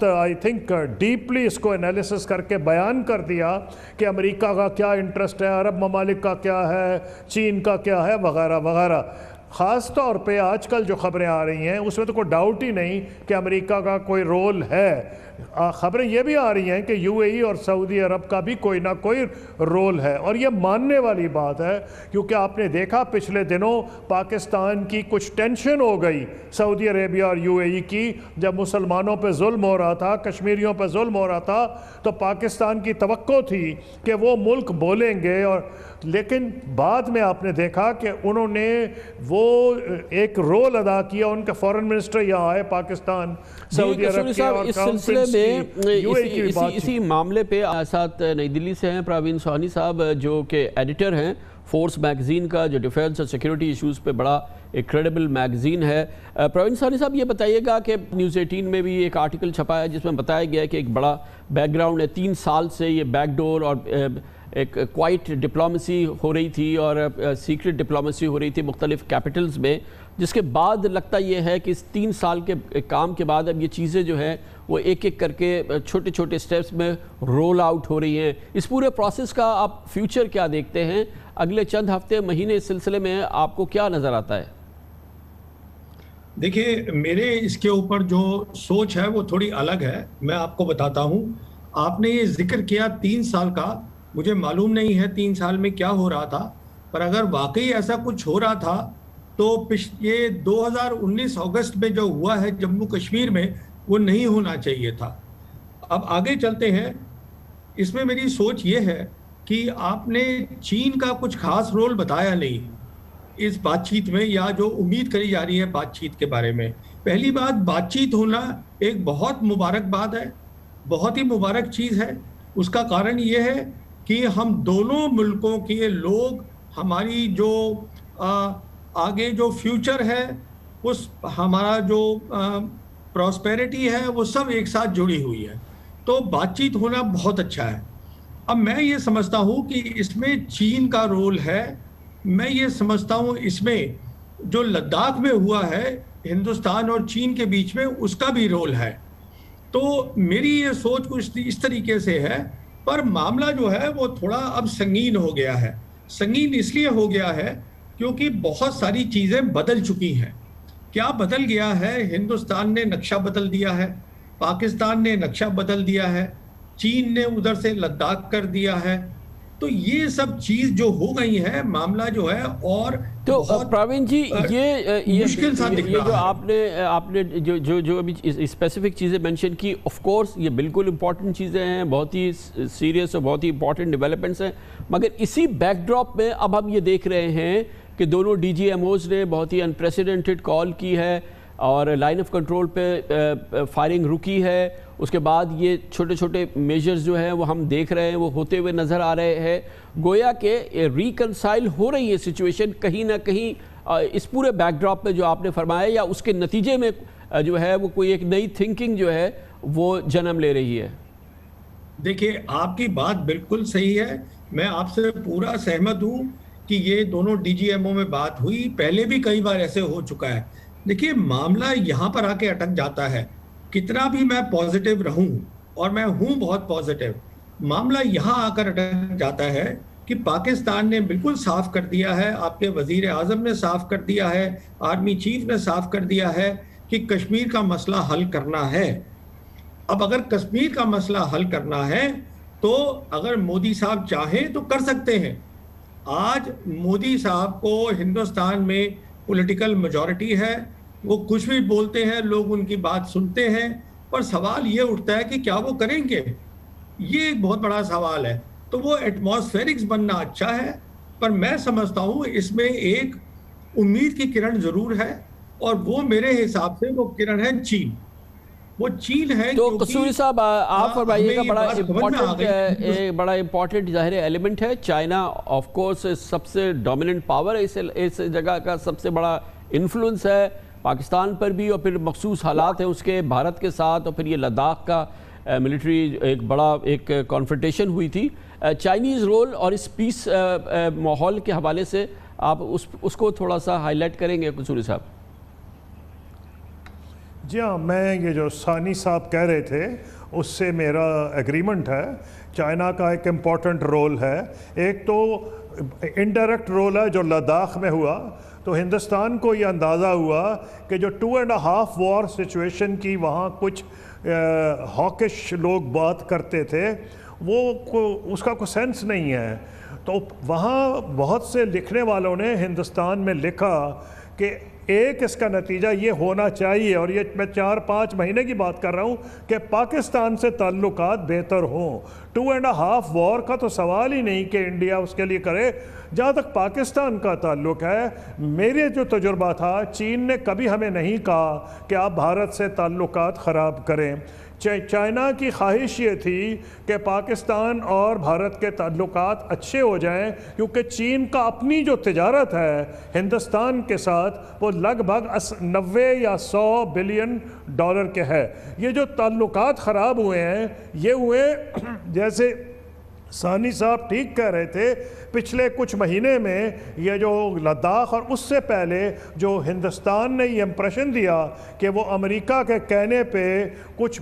आई थिंक डीपली इसको एनालिसिस करके बयान कर दिया कि अमेरिका का क्या इंटरेस्ट है, अरब ममालिक का क्या है, चीन का क्या है, वगैरह वगैरह। ख़ास तौर पे आजकल जो ख़बरें आ रही हैं उसमें तो कोई डाउट ही नहीं कि अमेरिका का कोई रोल है। ख़बरें ये भी आ रही हैं कि यूएई और सऊदी अरब का भी कोई ना कोई रोल है, और ये मानने वाली बात है, क्योंकि आपने देखा पिछले दिनों पाकिस्तान की कुछ टेंशन हो गई सऊदी अरेबिया और यूएई की, जब मुसलमानों पे जुल्म हो रहा था, कश्मीरियों पे जुल्म हो रहा था, तो पाकिस्तान की तवक्को थी कि वो मुल्क बोलेंगे। और लेकिन बाद में आपने देखा कि उन्होंने वो एक रोल अदा किया, उनके फॉरेन मिनिस्टर यहाँ आए पाकिस्तान, सऊदी अरब के, और इस सिलसिले में इसी मामले पे साथ नई दिल्ली से हैं प्रवीण सोहानी साहब, जो कि एडिटर हैं फोर्स मैगजीन का, जो डिफेंस और सिक्योरिटी इश्यूज़ पे बड़ा एक क्रेडिबल मैगजीन है। प्रवीण सोहानी साहब, ये बताइएगा कि न्यूज़ 18 में भी एक आर्टिकल छपा है जिसमें बताया गया है कि एक बड़ा बैकग्राउंड है, 3 साल से ये बैकडोर और एक क्वाइट डिप्लोमेसी हो रही थी और सीक्रेट डिप्लोमेसी हो रही थी मुख्तलिफ कैपिटल्स में, जिसके बाद लगता ये है कि इस 3 साल के काम के बाद अब ये चीज़ें जो हैं वो एक एक करके छोटे छोटे स्टेप्स में रोल आउट हो रही हैं। इस पूरे प्रोसेस का आप फ्यूचर क्या देखते हैं, अगले चंद हफ्ते महीने इस सिलसिले में आपको क्या नज़र आता है? देखिए, मेरे इसके ऊपर जो सोच है वो थोड़ी अलग है। मैं आपको बताता हूँ, आपने ये जिक्र किया 3 साल का, मुझे मालूम नहीं है 3 साल में क्या हो रहा था, पर अगर वाकई ऐसा कुछ हो रहा था तो ये 2019 अगस्त में जो हुआ है जम्मू कश्मीर में, वो नहीं होना चाहिए था। अब आगे चलते हैं। इसमें मेरी सोच ये है कि आपने चीन का कुछ खास रोल बताया नहीं इस बातचीत में, या जो उम्मीद करी जा रही है बातचीत के बारे में। पहली बात, बातचीत होना एक बहुत मुबारक बात है, बहुत ही मुबारक चीज़ है। उसका कारण ये है कि हम दोनों मुल्कों के लोग, हमारी जो आगे जो फ्यूचर है, उस हमारा जो प्रॉस्पेरिटी है, वो सब एक साथ जुड़ी हुई है। तो बातचीत होना बहुत अच्छा है। अब मैं ये समझता हूँ कि इसमें चीन का रोल है। मैं ये समझता हूँ इसमें जो लद्दाख में हुआ है हिंदुस्तान और चीन के बीच में, उसका भी रोल है। तो मेरी ये सोच कुछ इस तरीके से है। पर मामला जो है वो थोड़ा अब संगीन हो गया है। संगीन इसलिए हो गया है क्योंकि बहुत सारी चीज़ें बदल चुकी हैं। क्या बदल गया है? हिंदुस्तान ने नक्शा बदल दिया है, पाकिस्तान ने नक्शा बदल दिया है, चीन ने उधर से लद्दाख कर दिया है। तो ये सब चीज़ जो हो गई है, मामला जो है, और तो प्रवीण जी ये मुश्किल सा दिख रहा जो आपने जो अभी स्पेसिफिक चीज़ें मेंशन की, ऑफ कोर्स ये बिल्कुल इंपॉर्टेंट चीज़ें हैं, बहुत ही सीरियस और बहुत ही इंपॉर्टेंट डेवलपमेंट्स हैं। मगर इसी बैकड्रॉप में अब हम ये देख रहे हैं कि दोनों DGMOs ने बहुत ही अनप्रेसिडेंटेड कॉल की है और लाइन ऑफ कंट्रोल पे फायरिंग रुकी है। उसके बाद ये छोटे छोटे मेजर्स जो हैं वो हम देख रहे हैं, वो होते हुए नज़र आ रहे हैं। गोया के रिकनसाइल हो रही है सिचुएशन कहीं ना कहीं इस पूरे बैकड्रॉप पे जो आपने फरमाया, या उसके नतीजे में जो है वो कोई एक नई थिंकिंग जो है वो जन्म ले रही है। देखिए, आपकी बात बिल्कुल सही है। मैं आपसे पूरा सहमत हूँ कि ये दोनों DGMO में बात हुई, पहले भी कई बार ऐसे हो चुका है। देखिए, मामला यहाँ पर आके अटक जाता है। कितना भी मैं पॉजिटिव रहूं, और मैं हूं बहुत पॉजिटिव, मामला यहाँ आकर अटक जाता है कि पाकिस्तान ने बिल्कुल साफ कर दिया है, आपके वजीर आजम ने साफ कर दिया है, आर्मी चीफ ने साफ कर दिया है कि कश्मीर का मसला हल करना है। अब अगर कश्मीर का मसला हल करना है तो अगर मोदी साहब चाहें तो कर सकते हैं। आज मोदी साहब को हिंदुस्तान में पॉलिटिकल मेजॉरिटी है, वो कुछ भी बोलते हैं, लोग उनकी बात सुनते हैं, पर सवाल ये उठता है कि क्या वो करेंगे, ये एक बहुत बड़ा सवाल है। तो वो एटमॉस्फेरिक्स बनना अच्छा है, पर मैं समझता हूँ इसमें एक उम्मीद की किरण जरूर है, और वो मेरे हिसाब से वो किरण है चीन। वो चीन है। तो कसूरी साहब आप फरमाइएगा, बड़ा इम्पोर्टेंट ज़ाहिर एलिमेंट है चाइना, ऑफ कोर्स सबसे डोमिनेंट पावर है, इस जगह का सबसे बड़ा इन्फ्लुएंस है पाकिस्तान पर भी, और फिर मखसूस हालात हैं उसके भारत के साथ, और फिर ये लद्दाख का मिलिट्री एक बड़ा कॉन्फ्रंटेशन हुई थी। चाइनीज़ रोल और इस पीस माहौल के हवाले से आप उसको थोड़ा सा हाईलाइट करेंगे कसूरी साहब? जी हाँ, मैं ये जो सानी साहब कह रहे थे उससे मेरा एग्रीमेंट है। चाइना का एक इम्पॉर्टेंट रोल है, एक तो इनडायरेक्ट रोल है जो लद्दाख में हुआ, तो हिंदुस्तान को ये अंदाज़ा हुआ कि जो 2.5 वॉर सिचुएशन की वहाँ कुछ हॉकिश लोग बात करते थे, उसका कोई सेंस नहीं है। तो वहाँ बहुत से लिखने वालों ने हिंदुस्तान में लिखा कि एक इसका नतीजा ये होना चाहिए, और ये मैं 4-5 महीने की बात कर रहा हूँ, कि पाकिस्तान से ताल्लुकात बेहतर हों। 2.5 वॉर का तो सवाल ही नहीं कि इंडिया उसके लिए करे। जहाँ तक पाकिस्तान का ताल्लुक है, मेरे जो तजुर्बा था, चीन ने कभी हमें नहीं कहा कि आप भारत से ताल्लुकात ख़राब करें। चाइना की ख्वाहिश ये थी कि पाकिस्तान और भारत के ताल्लुकात अच्छे हो जाएं, क्योंकि चीन का अपनी जो तिजारत है हिंदुस्तान के साथ वो लगभग 90 या 100 बिलियन डॉलर के है। ये जो ताल्लुकात ख़राब हुए हैं, ये हुए जैसे सानी साहब ठीक कह रहे थे, पिछले कुछ महीने में ये जो लद्दाख और उससे पहले जो हिंदुस्तान ने ये इम्प्रेशन दिया कि वो अमेरिका के कहने पे कुछ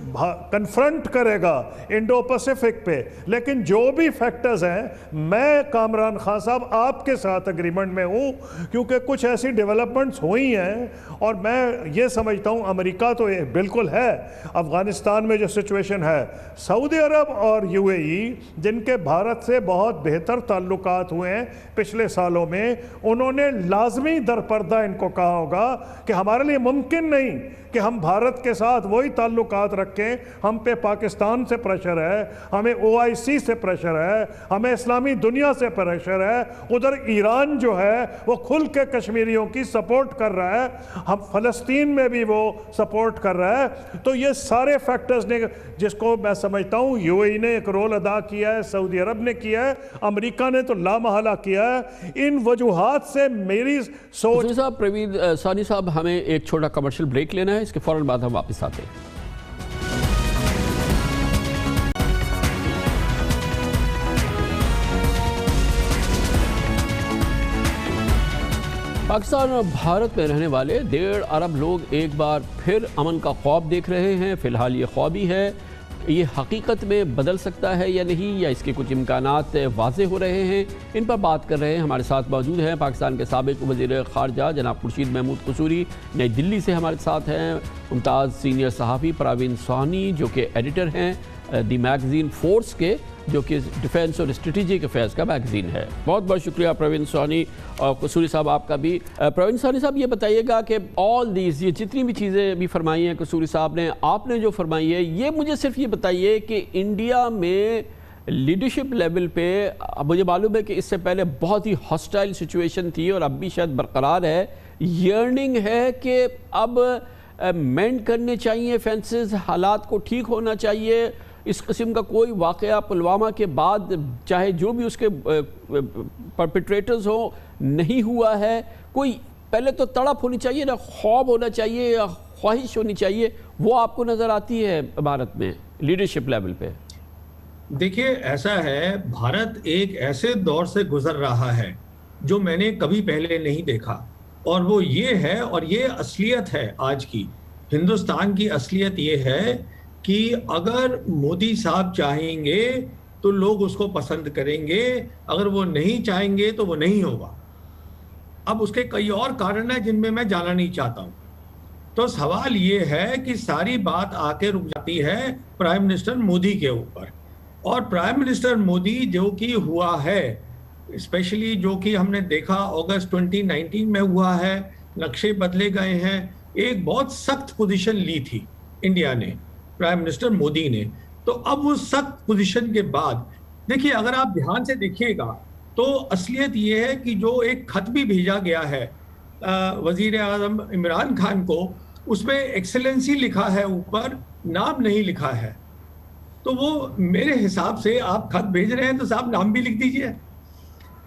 कन्फ्रंट करेगा इंडो पैसिफिक पे, लेकिन जो भी फैक्टर्स हैं, मैं कामरान खान साहब आपके साथ एग्रीमेंट में हूँ, क्योंकि कुछ ऐसी डेवलपमेंट्स हुई हैं, और मैं ये समझता हूँ अमेरिका तो ये बिल्कुल है। अफ़गानिस्तान में जो सिचुएशन है, सऊदी अरब और यूएई जिनके भारत से बहुत बेहतर ताल्लुकात हुए हैं पिछले सालों में, उन्होंने लाजमी दरपर्दा इनको कहा होगा कि हमारे लिए मुमकिन नहीं कि हम भारत के साथ वही ताल्लुकात रखें, हम पे पाकिस्तान से प्रेशर है, हमें OIC से प्रेशर है, हमें इस्लामी दुनिया से प्रेशर है, उधर ईरान जो है वो खुल के कश्मीरियों की सपोर्ट कर रहा है, हम फ़लस्तीन में भी वो सपोर्ट कर रहा है। तो ये सारे फैक्टर्स ने, जिसको मैं समझता हूँ UAE ने एक रोल अदा किया है, सऊदी अरब ने किया है, अमेरिका ने तो लामहला किया है। इन वजूहात से मेरी सोच। साहब, प्रवीण सानी साहब, हमें एक छोटा कमर्शियल ब्रेक लेना है, इसके फौरन बाद हम वापस आते हैं। पाकिस्तान और भारत में रहने वाले 1.5 अरब लोग एक बार फिर अमन का ख्वाब देख रहे हैं। फिलहाल ये ख्वाब ही है, ये हकीकत में बदल सकता है या नहीं, या इसके कुछ इम्कानात वाज़े हो रहे हैं, इन पर बात कर रहे हैं। हमारे साथ मौजूद हैं पाकिस्तान के साबिक़ वज़ीर ख़ारजा जनाब खुर्शीद महमूद कसूरी, नई दिल्ली से हमारे साथ हैं मुमताज़ सीनियर सहाफ़ी प्रवीण सोनी, जो कि एडिटर हैं दी मैगज़ीन फोर्स के, जो कि डिफेंस और स्ट्रेटेजिक अफेयर्स का मैगज़ीन है। बहुत बहुत शुक्रिया प्रवीण सोनी और कसूरी साहब आपका भी। प्रवीण सोनी साहब, ये बताइएगा कि ऑल दीज, ये जितनी भी चीज़ें भी फरमाई हैं कसूरी साहब ने, आपने जो फरमाई है, ये मुझे सिर्फ ये बताइए कि इंडिया में लीडरशिप लेवल पे, मुझे मालूम है कि इससे पहले बहुत ही हॉस्टाइल सिचुएशन थी और अब भी शायद बरकरार है, यर्निंग है कि अब मेंड करने चाहिए फेंसेस, हालात को ठीक होना चाहिए, इस किस्म का कोई वाक़या पुलवामा के बाद, चाहे जो भी उसके परपिट्रेटर्स हो, नहीं हुआ है। कोई पहले तो तड़प होनी चाहिए ना, ख्वाब होना चाहिए या ख्वाहिश होनी चाहिए, वो आपको नज़र आती है भारत में लीडरशिप लेवल पे? देखिए, ऐसा है, भारत एक ऐसे दौर से गुजर रहा है जो मैंने कभी पहले नहीं देखा, और वो ये है, और ये असलियत है आज की हिंदुस्तान की असलियत ये है कि अगर मोदी साहब चाहेंगे तो लोग उसको पसंद करेंगे, अगर वो नहीं चाहेंगे तो वो नहीं होगा। अब उसके कई और कारण हैं जिनमें मैं जाना नहीं चाहता हूं। तो सवाल ये है कि सारी बात आके रुक जाती है प्राइम मिनिस्टर मोदी के ऊपर, और प्राइम मिनिस्टर मोदी जो कि हुआ है, स्पेशली जो कि हमने देखा अगस्त 2019 में हुआ है, नक्शे बदले गए हैं, एक बहुत सख्त पोजीशन ली थी इंडिया ने, प्राइम मिनिस्टर मोदी ने। तो अब उस सख्त पोजीशन के बाद देखिए, अगर आप ध्यान से देखिएगा तो असलियत ये है कि जो एक खत भी भेजा गया है वजीर आजम इमरान खान को, उसमें एक्सेलेंसी लिखा है, ऊपर नाम नहीं लिखा है। तो वो मेरे हिसाब से आप खत भेज रहे हैं तो साहब नाम भी लिख दीजिए।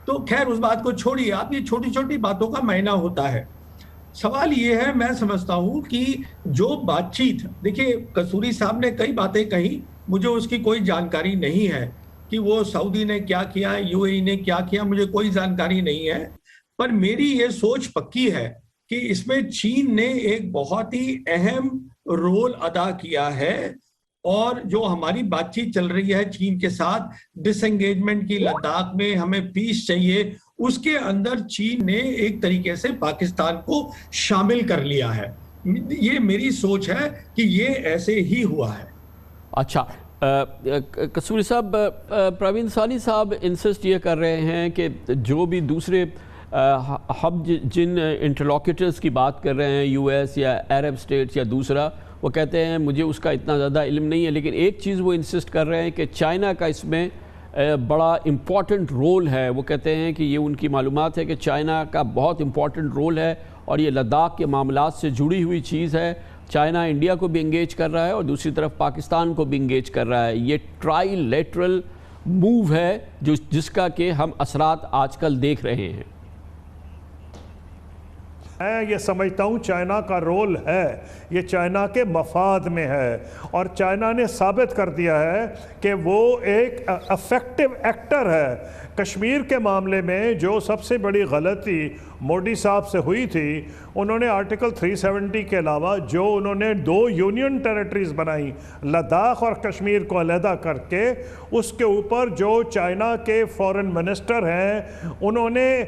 तो खैर उस बात को छोड़िए, आप ये छोटी छोटी बातों का मायना होता है। सवाल ये है, मैं समझता हूं कि जो बातचीत, देखिए कसूरी साहब ने कई बातें कही, मुझे उसकी कोई जानकारी नहीं है कि वो सऊदी ने क्या किया, यूएई ने क्या किया, मुझे कोई जानकारी नहीं है। पर मेरी ये सोच पक्की है कि इसमें चीन ने एक बहुत ही अहम रोल अदा किया है, और जो हमारी बातचीत चल रही है चीन के साथ, डिसएंगेजमेंट की, लद्दाख में हमें पीस चाहिए, उसके अंदर चीन ने एक तरीके से पाकिस्तान को शामिल कर लिया है। ये मेरी सोच है कि ये ऐसे ही हुआ है। अच्छा, कसूरी साहब, प्रवीण सानी साहब इंसिस्ट ये कर रहे हैं कि जो भी दूसरे हम जिन इंटरलॉक्यूटर्स की बात कर रहे हैं, यूएस या अरब स्टेट्स या दूसरा, वो कहते हैं मुझे उसका इतना ज़्यादा इल्म नहीं है, लेकिन एक चीज़ वो इंसिस्ट कर रहे हैं कि चाइना का इसमें बड़ा इम्पॉर्टेंट रोल है। वो कहते हैं कि ये उनकी मालूमात है कि चाइना का बहुत इम्पॉर्टेंट रोल है, और ये लद्दाख के मामलात से जुड़ी हुई चीज़ है। चाइना इंडिया को भी इंगेज कर रहा है और दूसरी तरफ पाकिस्तान को भी इंगेज कर रहा है। ये ट्राइलेटरल मूव है जिसका कि हम असरात आजकल देख रहे हैं। मैं ये समझता हूँ चाइना का रोल है, ये चाइना के मफाद में है, और चाइना ने साबित कर दिया है कि वो एक अफेक्टिव एक्टर है। कश्मीर के मामले में जो सबसे बड़ी गलती मोदी साहब से हुई थी, उन्होंने आर्टिकल 370 के अलावा जो उन्होंने 2 यूनियन टेरिटरीज बनाई, लद्दाख और कश्मीर को अलहदा करके, उसके ऊपर जो चाइना के फॉरेन मिनिस्टर हैं उन्होंने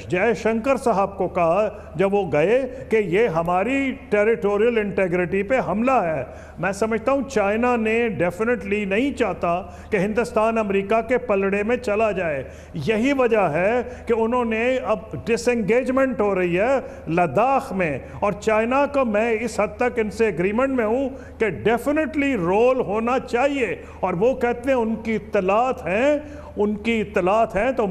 जयशंकर साहब को कहा जब वो गए कि ये हमारी टेरिटोरियल इंटेग्रिटी पे हमला है। मैं समझता हूँ चाइना ने डेफिनेटली नहीं चाहता कि हिंदुस्तान अमेरिका के पलड़े में चला जाए। यही वजह है कि उन्होंने अब डिसएंगेजमेंट हो रही है लद्दाख में, और चाइना का मैं इस हद तक इनसे एग्रीमेंट में हूँ कि डेफिनेटली रोल होना चाहिए। और वो कहते हैं उनकी इत्तलात हैं, तो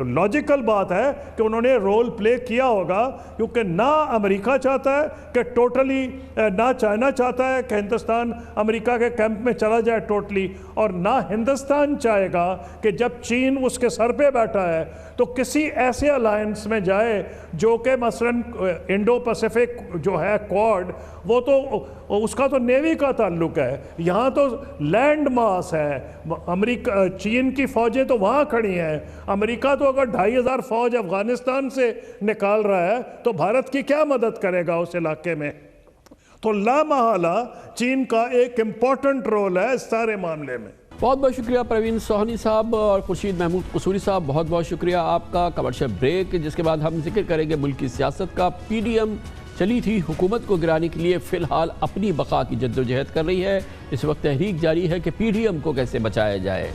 लॉजिकल बात है कि उन्होंने रोल प्ले किया होगा, क्योंकि ना अमेरिका चाहता है कि टोटली, ना चाइना चाहता है कि हिंदुस्तान अमेरिका के कैंप में चला जाए टोटली, और ना हिंदुस्तान चाहेगा कि जब चीन उसके सर पे बैठा है तो किसी ऐसे अलायंस में जाए जो कि मसलन इंडो पैसिफिक जो है क्वाड, वो तो उसका तो नेवी का ताल्लुक है, यहाँ तो लैंड मास है। अमेरिका, चीन की फ़ौजें तो वहाँ खड़ी हैं, अमेरिका तो अगर 2500 फ़ौज अफ़गानिस्तान से निकाल रहा है तो भारत की क्या मदद करेगा उस इलाके में। तो लामहला चीन का एक इम्पॉर्टेंट रोल है इस सारे मामले में। बहुत बहुत शुक्रिया प्रवीण सोहनी साहब और खुर्शीद महमूद कसूरी साहब, बहुत बहुत शुक्रिया आपका। कमर्शियल ब्रेक, जिसके बाद हम जिक्र करेंगे मुल्क की सियासत का। PDM चली थी हुकूमत को गिराने के लिए, फ़िलहाल अपनी बका की जद्दोजहद कर रही है। इस वक्त तहरीक जारी है कि PDM को कैसे बचाया जाए,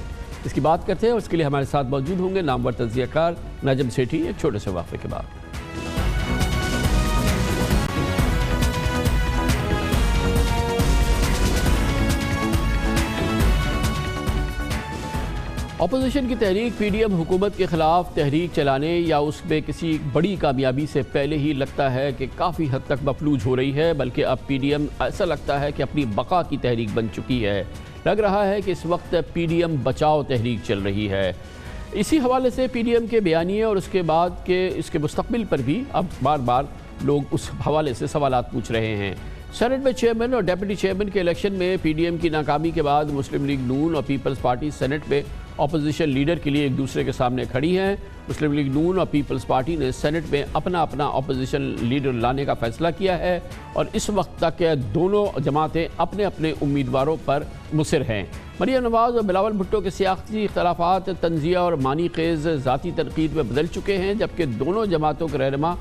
इसकी बात करते हैं। और इसके लिए हमारे साथ मौजूद होंगे नामवर तज़कियाकार नजम सेठी, एक छोटे से वक्फे के बाद। अपोजिशन की तहरीक PDM हुकूमत के ख़िलाफ़ तहरीक चलाने या उसमें किसी बड़ी कामयाबी से पहले ही लगता है कि काफ़ी हद तक मफलूज हो रही है, बल्कि अब PDM ऐसा लगता है कि अपनी बका की तहरीक बन चुकी है। लग रहा है कि इस वक्त PDM बचाओ तहरीक चल रही है। इसी हवाले से PDM के बयानिए और उसके बाद के इसके मुस्तक़बिल पर भी अब बार बार लोग उस हवाले से सवालात पूछ रहे हैं। सेनेट में चेयरमैन और डेप्यूटी चेयरमैन के इलेक्शन में PDM की नाकामी के बाद मुस्लिम लीग नून और पीपल्स पार्टी सेनेट में अपोजिशन लीडर के लिए एक दूसरे के सामने खड़ी हैं। मुस्लिम लीग नून और पीपल्स पार्टी ने सेनेट में अपना अपना अपोजिशन लीडर लाने का फैसला किया है और इस वक्त तक दोनों जमातें अपने अपने उम्मीदवारों पर मुसिर हैं। मरियम नवाज और बिलावल भुट्टो के सियासी इख्तलाफात तंजिया और मानी खेज़ ज़ाती तनकीद में बदल चुके हैं, जबकि दोनों जमातों के रहनुमा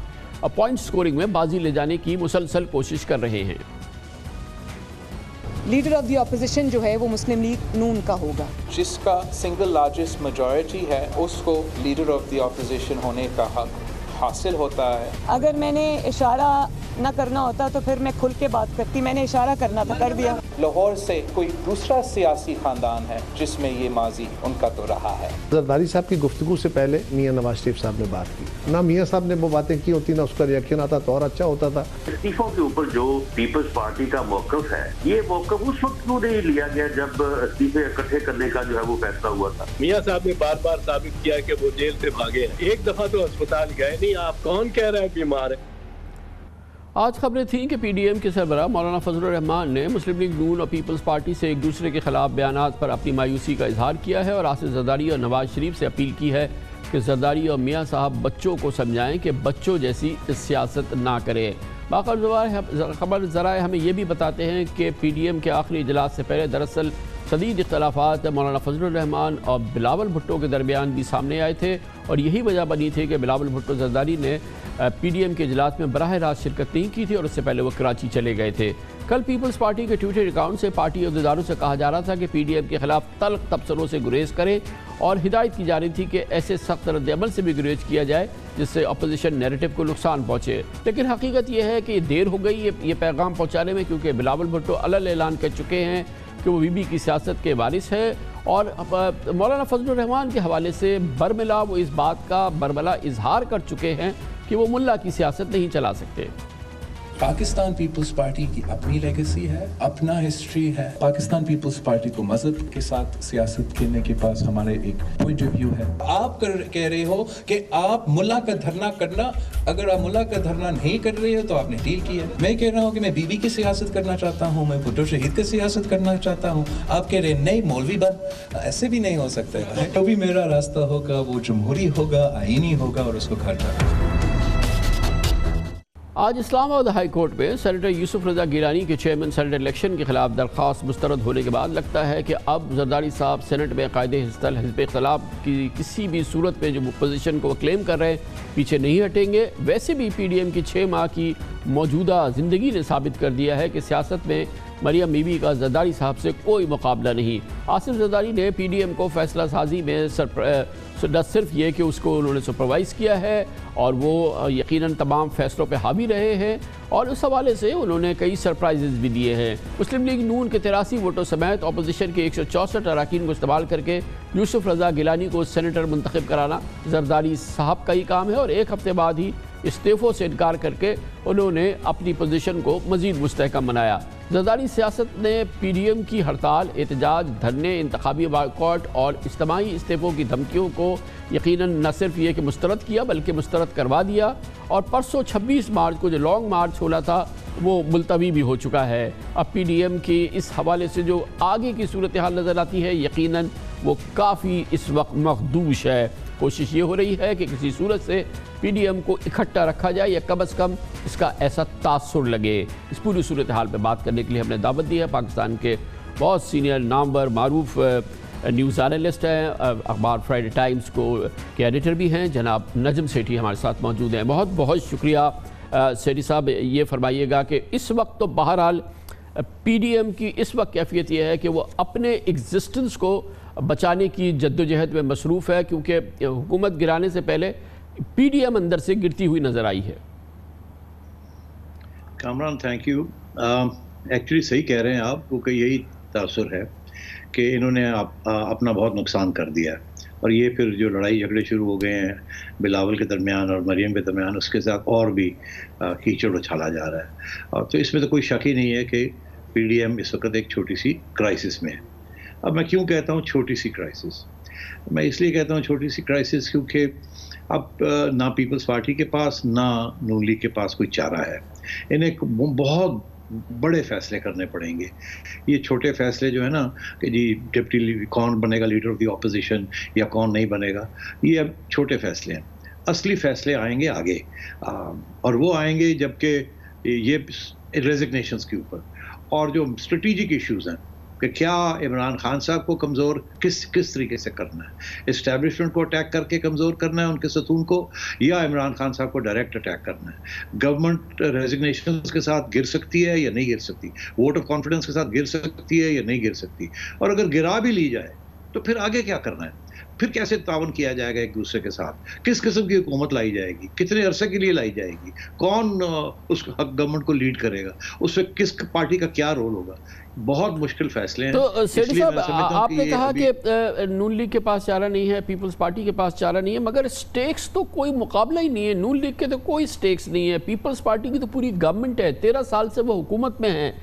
पॉइंट स्कोरिंग में बाजी ले जाने की मुसलसल कोशिश कर रहे हैं। लीडर ऑफ द ऑपोजिशन जो है वो मुस्लिम लीग नून का होगा। जिसका सिंगल लार्जेस्ट मेजॉरिटी है उसको लीडर ऑफ द ऑपोजिशन होने का हक हासिल होता है। अगर मैंने इशारा न करना होता तो फिर मैं खुल के बात करती, मैंने इशारा करना था, कर दिया। लाहौर से कोई दूसरा सियासी खानदान है जिसमें ये माजी उनका तो रहा है। जरदारी साहब की गुफ्तगू से पहले मियां नवाज शरीफ साहब ने बात की, ना मियां साहब ने वो बातें की होती ना उसका रिएक्शन आता तो और अच्छा होता था। इस्तीफों के ऊपर जो पीपल्स पार्टी का मौकफ है, ये मौकफ उस वक्त क्यों नहीं लिया गया जब इस्तीफे इकट्ठे करने का जो है वो फैसला हुआ था। मियां साहब ने बार बार साबित किया कि वो जेल से भागे हैं, एक दफा तो अस्पताल गए नहीं। आप कौन कह रहा है बीमार है? आज खबरें थीं कि पीडीएम के सरबराह मौलाना फजलुर रहमान ने मुस्लिम लीग नून और पीपल्स पार्टी से एक दूसरे के खिलाफ बयानात पर अपनी मायूसी का इजहार किया है और आसिफ जरदारी और नवाज शरीफ से अपील की है कि जरदारी और मियां साहब बच्चों को समझाएं कि बच्चों जैसी सियासत ना करें। बाकायदा खबर ज़राए हमें ये भी बताते हैं कि पीडीएम के आखिरी इजलास से पहले दरअसल शदीद इख्तलाफात मौलाना फजलुर रहमान और बिलावल भुट्टो के दरमियान भी सामने आए थे और यही वजह बनी थी कि बिलावल भुट्टो जरदारी ने पीडीएम के इजलास में बराह रास्त शिरकत नहीं की थी और उससे पहले वो कराची चले गए थे। कल पीपल्स पार्टी के ट्विटर अकाउंट से पार्टी अहदेदारों से कहा जा रहा था कि पीडीएम के खिलाफ तल्ख तबसरों से गुरेज करें और हिदायत की जा रही थी कि ऐसे सख्त रद्द-ए-अमल से भी गुरेज किया जाए जिससे अपोजिशन नैरेटिव को नुकसान पहुँचे। लेकिन हकीकत यह है कि देर हो गई ये पैगाम पहुँचाने में, क्योंकि बिलावल भुट्टो अलग ऐलान कर चुके हैं कि वो बीबी की सियासत के वारिस है और मौलाना फजलुर रहमान के हवाले से बरमिला वो इस बात का बरमला इजहार कर चुके हैं कि वो मुल्ला की सियासत नहीं चला सकते। पाकिस्तान पीपल्स पार्टी की अपनी लेगेसी है, अपना हिस्ट्री है। पाकिस्तान पीपल्स पार्टी को मजहब के साथ सियासत करने के पास हमारे एक पॉइंट ऑफ व्यू है। आप कह रहे हो कि आप मुल्ला का धरना करना, अगर आप मुल्ला का धरना नहीं कर रहे हो तो आपने डील किया। मैं कह रहा हूँ कि मैं बीबी की सियासत करना चाहता हूँ, मैं भुट्टो शहीद की सियासत करना चाहता हूँ। आप कह रहे नहीं मौलवी बन, ऐसे भी नहीं हो सकता। तो भी मेरा रास्ता होगा, वो जमहूरी होगा, आईनी होगा और उसको घर जाना। आज इस्लामाबाद हाई कोर्ट में सेनेटर यूसुफ रजा गिलानी के चेयरमैन सेनेट इलेक्शन के खिलाफ दरख्वास्त मुस्तरद होने के बाद लगता है कि अब जरदारी साहब सेनेट में कायदे हिज़्ब इख्तिलाफ की किसी भी सूरत में जो पोजीशन को क्लेम कर रहे हैं पीछे नहीं हटेंगे। वैसे भी पीडीएम की 6 माह की मौजूदा ज़िंदगी ने साबित कर दिया है कि सियासत में मरियम बीबी का जरदारी साहब से कोई मुकाबला नहीं। आसिफ जरदारी ने पीडीएम को फैसला साजी में न सिर्फ ये कि उसको उन्होंने सुपरवाइज़ किया है और वो यकीनन तमाम फैसलों पे हावी रहे हैं और उस हवाले से उन्होंने कई सरप्राइजेज़ भी दिए हैं। मुस्लिम लीग नून के 83 वोटों समेत अपोजिशन के 164 अरकान को इस्तेमाल करके यूसुफ रजा गिलानी को सेनेटर मुंतखब कराना जरदारी साहब का ही काम है और एक हफ्ते बाद ही इस्तीफ़ों से इनकार करके उन्होंने अपनी पोजीशन को मज़ीद मुस्तहकम बनाया। जरदारी सियासत ने पीडीएम की हड़ताल, एहतजाज, धरने, इंतखाबी बायकॉट और इज्तिमाई इस्तीफ़ों की धमकियों को यकीनन न सिर्फ ये कि मुस्तरद किया बल्कि मुस्तरद करवा दिया और परसों 26 मार्च को जो लॉन्ग मार्च होना था वो मुलतवी भी हो चुका है। अब पीडीएम की इस हवाले से जो आगे की सूरत हाल नज़र आती है यकीनन वो काफ़ी इस वक्त मखदूश है। कोशिश ये हो रही है कि किसी सूरत से पीडीएम को इकट्ठा रखा जाए या कम अज़ कम इसका ऐसा तासुर लगे। इस पूरी सूरत हाल पर बात करने के लिए हमने दावत दी है पाकिस्तान के बहुत सीनियर नामवर मारूफ न्यूज़ एनालिस्ट हैं, अखबार फ्राइडे टाइम्स को के एडिटर भी हैं, जनाब नजम सेठी हमारे साथ मौजूद हैं। बहुत बहुत शुक्रिया सेठी साहब। ये फरमाइएगा कि इस वक्त तो बहरहाल पीडीएम की इस वक्त कैफियत यह है कि वो अपने एग्जिस्टेंस को बचाने की जद्दोजहद में मसरूफ़ है, क्योंकि हुकूमत गिराने से पहले पीडीएम अंदर से गिरती हुई नज़र आई है। Kamran thank you. एक्चुअली सही कह रहे हैं आप, क्योंकि यही तासुर है कि इन्होंने अपना बहुत नुकसान कर दिया है और ये फिर जो लड़ाई झगड़े शुरू हो गए हैं बिलावल के दरमियान और मरियम के दरमियान, उसके साथ और भी कीचड़ उछाला जा रहा है। और तो इसमें तो कोई शक ही नहीं है कि पीडीएम इस वक्त एक छोटी सी क्राइसिस में है। अब मैं क्यों कहता हूँ छोटी सी क्राइसिस? मैं इसलिए कहता हूँ छोटी सी क्राइसिस क्योंकि अब ना पीपल्स पार्टी के पास ना नून लीग के पास कोई चारा है। इन्हें बहुत बड़े फैसले करने पड़ेंगे। ये छोटे फैसले जो है ना कि जी डिप्टी कौन बनेगा लीडर ऑफ द ऑपोजिशन या कौन नहीं बनेगा, ये अब छोटे फैसले हैं। असली फैसले आएंगे आगे, और वो आएंगे जबकि ये रेजिग्नेशंस के ऊपर और जो स्ट्रेटेजिक इश्यूज हैं कि क्या इमरान खान साहब को कमज़ोर किस तरीके से करना है, इस्टेब्लिशमेंट को अटैक करके कमज़ोर करना है उनके सतून को, या इमरान खान साहब को डायरेक्ट अटैक करना है। गवर्नमेंट रेजिग्नेशंस के साथ गिर सकती है या नहीं गिर सकती, वोट ऑफ कॉन्फिडेंस के साथ गिर सकती है या नहीं गिर सकती, और अगर गिरा भी ली जाए तो फिर आगे क्या करना है, फिर कैसे तावन किया जाएगा एक दूसरे के साथ, किस किस्म की हुकूमत लाई जाएगी, कितने अरसे के लिए लाई जाएगी, कौन उस गवर्नमेंट को लीड करेगा, उसमें किस पार्टी का क्या रोल होगा। बहुत मुश्किल फैसले हैं। तो सेठी साहब, आपने कहा कि नून लीग के पास चारा नहीं है, पीपल्स पार्टी के पास चारा नहीं है, मगर स्टेक्स तो कोई मुकाबला ही नहीं है। नून लीग के तो कोई स्टेक्स नहीं है, पीपल्स पार्टी की तो पूरी गवर्नमेंट है, 13 साल से वो हुकूमत में है,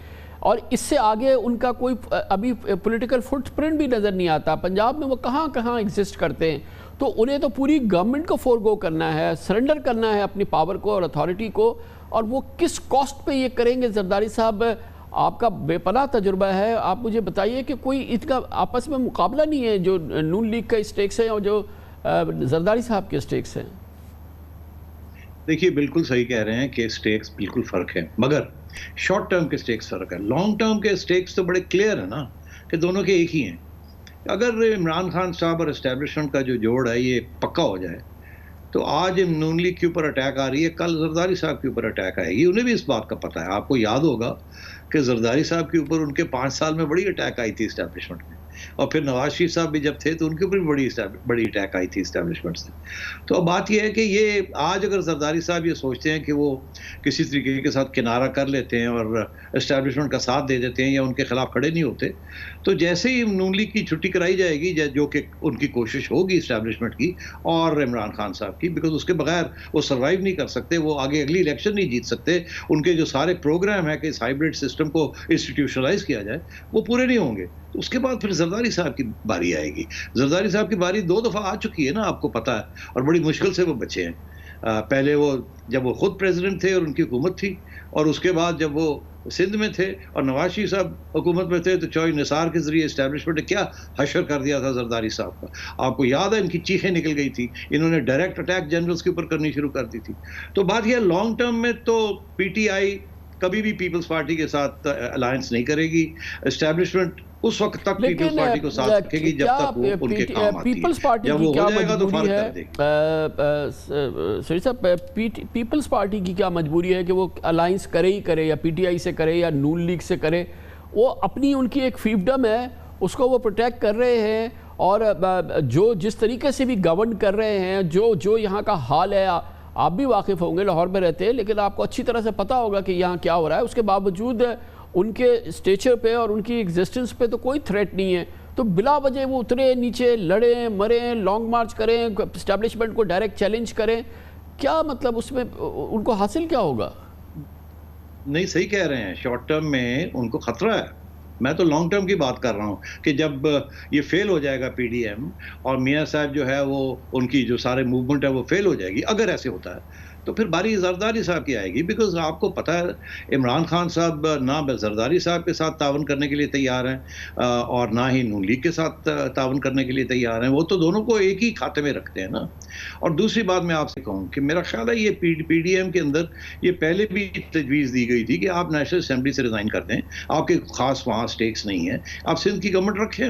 और इससे आगे उनका कोई अभी पॉलिटिकल फुटप्रिंट भी नज़र नहीं आता। पंजाब में वो कहाँ कहाँ एग्जिस्ट करते हैं, तो उन्हें तो पूरी गवर्नमेंट को फोरगो करना है, सरेंडर करना है अपनी पावर को और अथॉरिटी को, और वो किस कॉस्ट पे ये करेंगे। जरदारी साहब, आपका बेपनाह तजुर्बा है, आप मुझे बताइए कि कोई इसका आपस में मुकाबला नहीं है, जो नून लीग का स्टेक्स है और जो जरदारी साहब के स्टेक्स हैं। देखिए, बिल्कुल सही कह रहे हैं कि स्टेक्स बिल्कुल फ़र्क है, मगर शॉर्ट टर्म के स्टेक्स फ़र्क है। लॉन्ग टर्म के स्टेक्स तो बड़े क्लियर है ना कि दोनों के एक ही हैं। अगर इमरान खान साहब और एस्टेब्लिशमेंट का जो जोड़ है ये पक्का हो जाए तो आज नून लीग के ऊपर अटैक आ रही है, कल जरदारी साहब के ऊपर अटैक आएगी। उन्हें भी इस बात का पता है। आपको याद होगा कि जरदारी साहब के ऊपर उनके 5 साल में बड़ी अटैक आई थी इस्टेब्लिशमेंट में, और फिर नवाज शरीफ साहब भी जब थे तो उनके ऊपर भी बड़ी अटैक आई थी इस्टेब्लिशमेंट से। तो अब बात यह है कि ये आज अगर जरदारी साहब ये सोचते हैं कि वो किसी तरीके के साथ किनारा कर लेते हैं और इस्टेब्लिशमेंट का साथ दे देते हैं या उनके खिलाफ खड़े नहीं होते, तो जैसे ही नून लीग की छुट्टी कराई जाएगी, जो कि उनकी कोशिश होगी इस्टेब्लिशमेंट की और इमरान खान साहब की, बिकॉज उसके बगैर वो सर्वाइव नहीं कर सकते, वो आगे अगली इलेक्शन नहीं जीत सकते। उनके जो सारे प्रोग्राम है कि इस हाइब्रिड सिस्टम को इंस्टीट्यूशनलाइज किया जाए, वो पूरे नहीं होंगे। तो उसके बाद फिर जरदारी साहब की बारी आएगी। जरदारी साहब की बारी 2 दफ़ा आ चुकी है ना, आपको पता है, और बड़ी मुश्किल से वो बचे हैं। पहले वो जब वो खुद प्रेसिडेंट थे और उनकी हुकूमत थी, और उसके बाद जब वो सिंध में थे और नवाज शरीफ साहब हुकूमत में थे, तो चौधरी निसार के जरिए इस्टेब्लिशमेंट ने क्या हशर कर दिया था जरदारी साहब का। आपको याद है, इनकी चीखें निकल गई थी, इन्होंने डायरेक्ट अटैक जनरल्स के ऊपर करनी शुरू कर दी थी। तो बात यह लॉन्ग टर्म में तो पीटीआई कभी भी पीपल्स पार्टी के साथ अलायंस नहीं करेगी। एस्टेब्लिशमेंट उस वक्त तक पीपल्स पार्टी को साथ रखेगी जब तक वो उनके काम आती है। पीपल्स पार्टी जब की वो क्या हो जाएगा तो मजबूरी फर्क कर देगी। सर साहब, पीपल्स पार्टी की क्या मजबूरी है कि वो अलायंस करे ही करे, या पीटीआई से करे या नून लीग से करे? वो अपनी उनकी एक फीफडम है, उसको वो प्रोटेक्ट कर रहे हैं, और जो जिस तरीके से भी गवर्न कर रहे हैं, जो यहाँ का हाल है, आप भी वाकिफ़ होंगे, लाहौर में रहते हैं, लेकिन आपको अच्छी तरह से पता होगा कि यहाँ क्या हो रहा है। उसके बावजूद उनके स्टेचर पे और उनकी एग्जिस्टेंस पे तो कोई थ्रेट नहीं है, तो बिला वजह वो उतरे नीचे, लड़ें मरें, लॉन्ग मार्च करें, इस्टेब्लिशमेंट को डायरेक्ट चैलेंज करें। क्या मतलब उसमें उनको हासिल क्या होगा? नहीं, सही कह रहे हैं, शॉर्ट टर्म में उनको खतरा है। मैं तो लॉन्ग टर्म की बात कर रहा हूँ कि जब ये फेल हो जाएगा पीडीएम, और मियाँ साहब जो है वो उनकी जो सारे मूवमेंट है वो फेल हो जाएगी, अगर ऐसे होता है तो फिर बारी जरदारी साहब की आएगी। बिकॉज आपको पता है, इमरान खान साहब ना जरदारी साहब के साथ तावन करने के लिए तैयार हैं और ना ही नून लीग के साथ तावन करने के लिए तैयार हैं। वो तो दोनों को एक ही खाते में रखते हैं ना। और दूसरी बात मैं आपसे कहूँ कि मेरा ख्याल है ये पीडीएम के अंदर ये पहले भी तजवीज़ दी गई थी कि आप नेशनल असेंबली से रिज़ाइन कर दें, आपके खास वहाँ स्टेक्स नहीं है, आप सिंध की गवर्नमेंट रखें,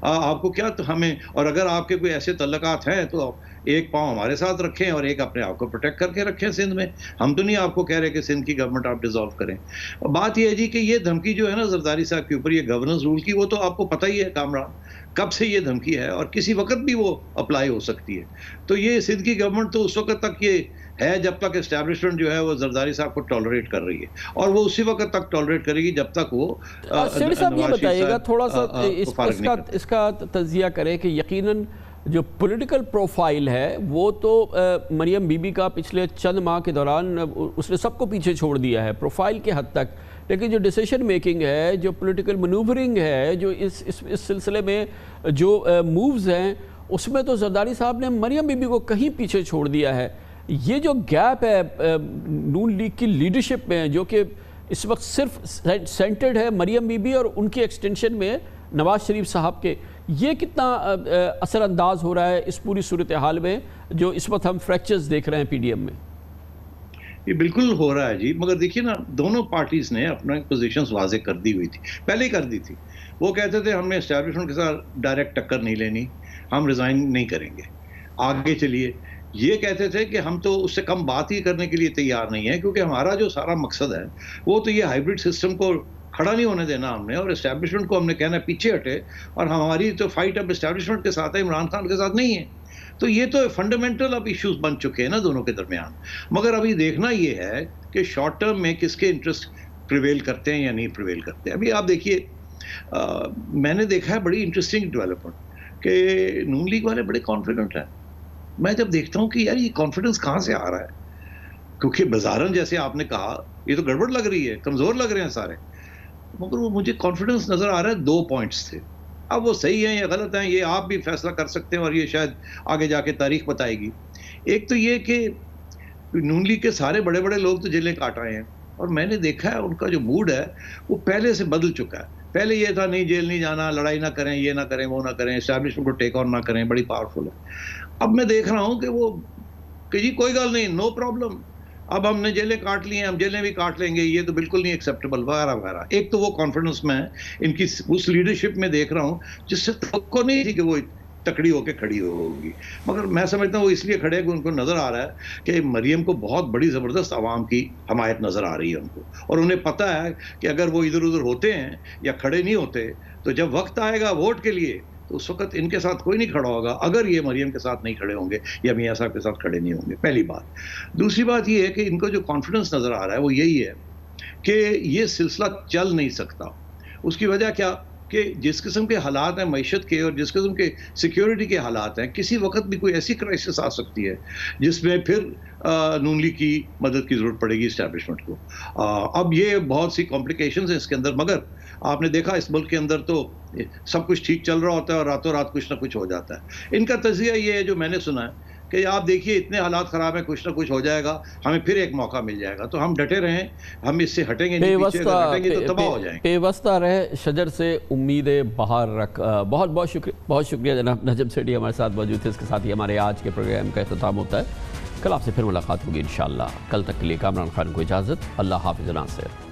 आपको क्या तो हमें, और अगर आपके कोई ऐसे तल्लकात हैं तो एक पाँव हमारे साथ रखें और एक अपने आप को प्रोटेक्ट करके रखें सिंध में। हम तो नहीं आपको कह रहे कि सिंध की गवर्नमेंट आप डिसॉल्व करें। और बात यह है जी कि ये धमकी जो है ना जरदारी साहब के ऊपर, ये गवर्नेंस रूल की, वो तो आपको पता ही है कामरान, कब से ये धमकी है और किसी वक्त भी वो अप्लाई हो सकती है। तो ये सिंध की गवर्नमेंट तो उस वक्त तक ये है जब तक एस्टेब्लिशमेंट जो है वो जरदारी साहब को टॉलरेट कर रही है, और वो उसी वक्त तक टॉलरेट करेगी जब तक वो साहब ये बताइएगा थोड़ा सा इसका तजिया करें कि यकीनन जो पॉलिटिकल प्रोफाइल है वो तो मरियम बीबी का पिछले चंद माह के दौरान उसने सबको पीछे छोड़ दिया है प्रोफाइल के हद तक, लेकिन जो डिसीजन मेकिंग है, जो पॉलिटिकल मनूवरिंग है, जो इस सिलसिले में जो मूव्स हैं, उसमें तो जरदारी साहब ने मरियम बीबी को कहीं पीछे छोड़ दिया है। ये जो गैप है नून लीग की लीडरशिप में, जो कि इस वक्त सिर्फ सेंटर्ड है मरियम बीबी और उनके एक्सटेंशन में नवाज शरीफ साहब के, ये कितना असरअंदाज हो रहा है इस पूरी सूरत हाल में जो इस वक्त हम फ्रैक्चर्स देख रहे हैं पीडीएम में? ये बिल्कुल हो रहा है जी, मगर देखिए ना, दोनों पार्टीज ने अपना पोजीशंस वाजे कर दी हुई थी, पहले ही कर दी थी। वो कहते थे हमने एस्टैब्लिशमेंट के साथ डायरेक्ट टक्कर नहीं लेनी, हम रिजाइन नहीं करेंगे, आगे चलिए। ये कहते थे कि हम तो उससे कम बात ही करने के लिए तैयार नहीं है, क्योंकि हमारा जो सारा मकसद है वो तो ये हाइब्रिड सिस्टम को खड़ा नहीं होने देना हमने, और एस्टैब्लिशमेंट को हमने कहना पीछे हटे, और हमारी तो फाइट अब एस्टैब्लिशमेंट के साथ है, इमरान खान के साथ नहीं है। तो ये तो फंडामेंटल अब इश्यूज बन चुके हैं ना दोनों के दरमियान। मगर अभी देखना ये है कि शॉर्ट टर्म में किसके इंटरेस्ट प्रिवेल करते हैं या नहीं प्रिवेल करते हैं। अभी आप देखिए, मैंने देखा है बड़ी इंटरेस्टिंग डेवलपमेंट कि नून लीग वाले बड़े कॉन्फिडेंट हैं। मैं जब देखता हूँ कि यार ये कॉन्फिडेंस कहाँ से आ रहा है, क्योंकि बाजारन जैसे आपने कहा ये तो गड़बड़ लग रही है, कमज़ोर लग रहे हैं सारे, मगर वो मुझे कॉन्फिडेंस नज़र आ रहा है। 2 पॉइंट्स थे, अब वो सही हैं या गलत हैं ये आप भी फैसला कर सकते हैं, और ये शायद आगे जाके तारीख बताएगी। एक तो ये कि नून लीग के सारे बड़े बड़े लोग तो जेलें काट आए हैं, और मैंने देखा है उनका जो मूड है वो पहले से बदल चुका है। पहले ये था नहीं जेल नहीं जाना, लड़ाई ना करें, ये ना करें, वो ना करें, एस्टैब्लिशमेंट को टेक ऑन ना करें, बड़ी पावरफुल है। अब मैं देख रहा हूँ कि वो कि जी कोई गल नहीं, नो प्रॉब्लम, अब हमने जेलें काट ली हैं, हम जेलें भी काट लेंगे, ये तो बिल्कुल नहीं एक्सेप्टेबल, वगैरह वगैरह। एक तो वो कॉन्फिडेंस मैं इनकी उस लीडरशिप में देख रहा हूँ जिससे तो नहीं थी कि वो तकड़ी होकर खड़ी होगी, मगर मैं समझता हूँ वो इसलिए खड़े हैं कि उनको नज़र आ रहा है कि मरियम को बहुत बड़ी ज़बरदस्त आवाम की हमायत नज़र आ रही है उनको, और उन्हें पता है कि अगर वो इधर उधर होते हैं या खड़े नहीं होते तो जब वक्त आएगा वोट के लिए तो उस वक्त इनके साथ कोई नहीं खड़ा होगा, अगर ये मरियम के साथ नहीं खड़े होंगे या मियाँ साहब के साथ खड़े नहीं होंगे। पहली बात। दूसरी बात ये है कि इनको जो कॉन्फिडेंस नज़र आ रहा है वो यही है कि ये सिलसिला चल नहीं सकता। उसकी वजह क्या कि जिस किस्म के हालात हैं मईशत के और जिस किस्म के सिक्योरिटी के हालात हैं, किसी वक्त भी कोई ऐसी क्राइसिस आ सकती है जिसमें फिर नून लीग की मदद की ज़रूरत पड़ेगी इस्टेब्लिशमेंट को। अब ये बहुत सी कॉम्प्लिकेशंस हैं इसके अंदर, मगर आपने देखा इस मुल्क के अंदर तो सब कुछ ठीक चल रहा होता है और रातों रात कुछ ना कुछ हो जाता है। इनका तज़किया ये है जो मैंने सुना है कि आप देखिए इतने हालात ख़राब हैं, कुछ ना कुछ हो जाएगा, हमें फिर एक मौका मिल जाएगा, तो हम डटे रहें, हम इससे हटेंगे नहीं, पीछे अगर हटेंगे तो तबाह हो जाएंगे। पेवस्ता रहे शजर से उम्मीदें बाहर रख। बहुत बहुत शुक्रिया जनाब नजम सेठी हमारे साथ मौजूद थे। इसके साथ ही हमारे आज के प्रोग्राम का इख्तिताम होता है। कल आपसे फिर मुलाकात होगी इंशाअल्लाह। कल तक के लिए कामरान खान को इजाज़त। अल्लाह हाफ़िज़ नासिर।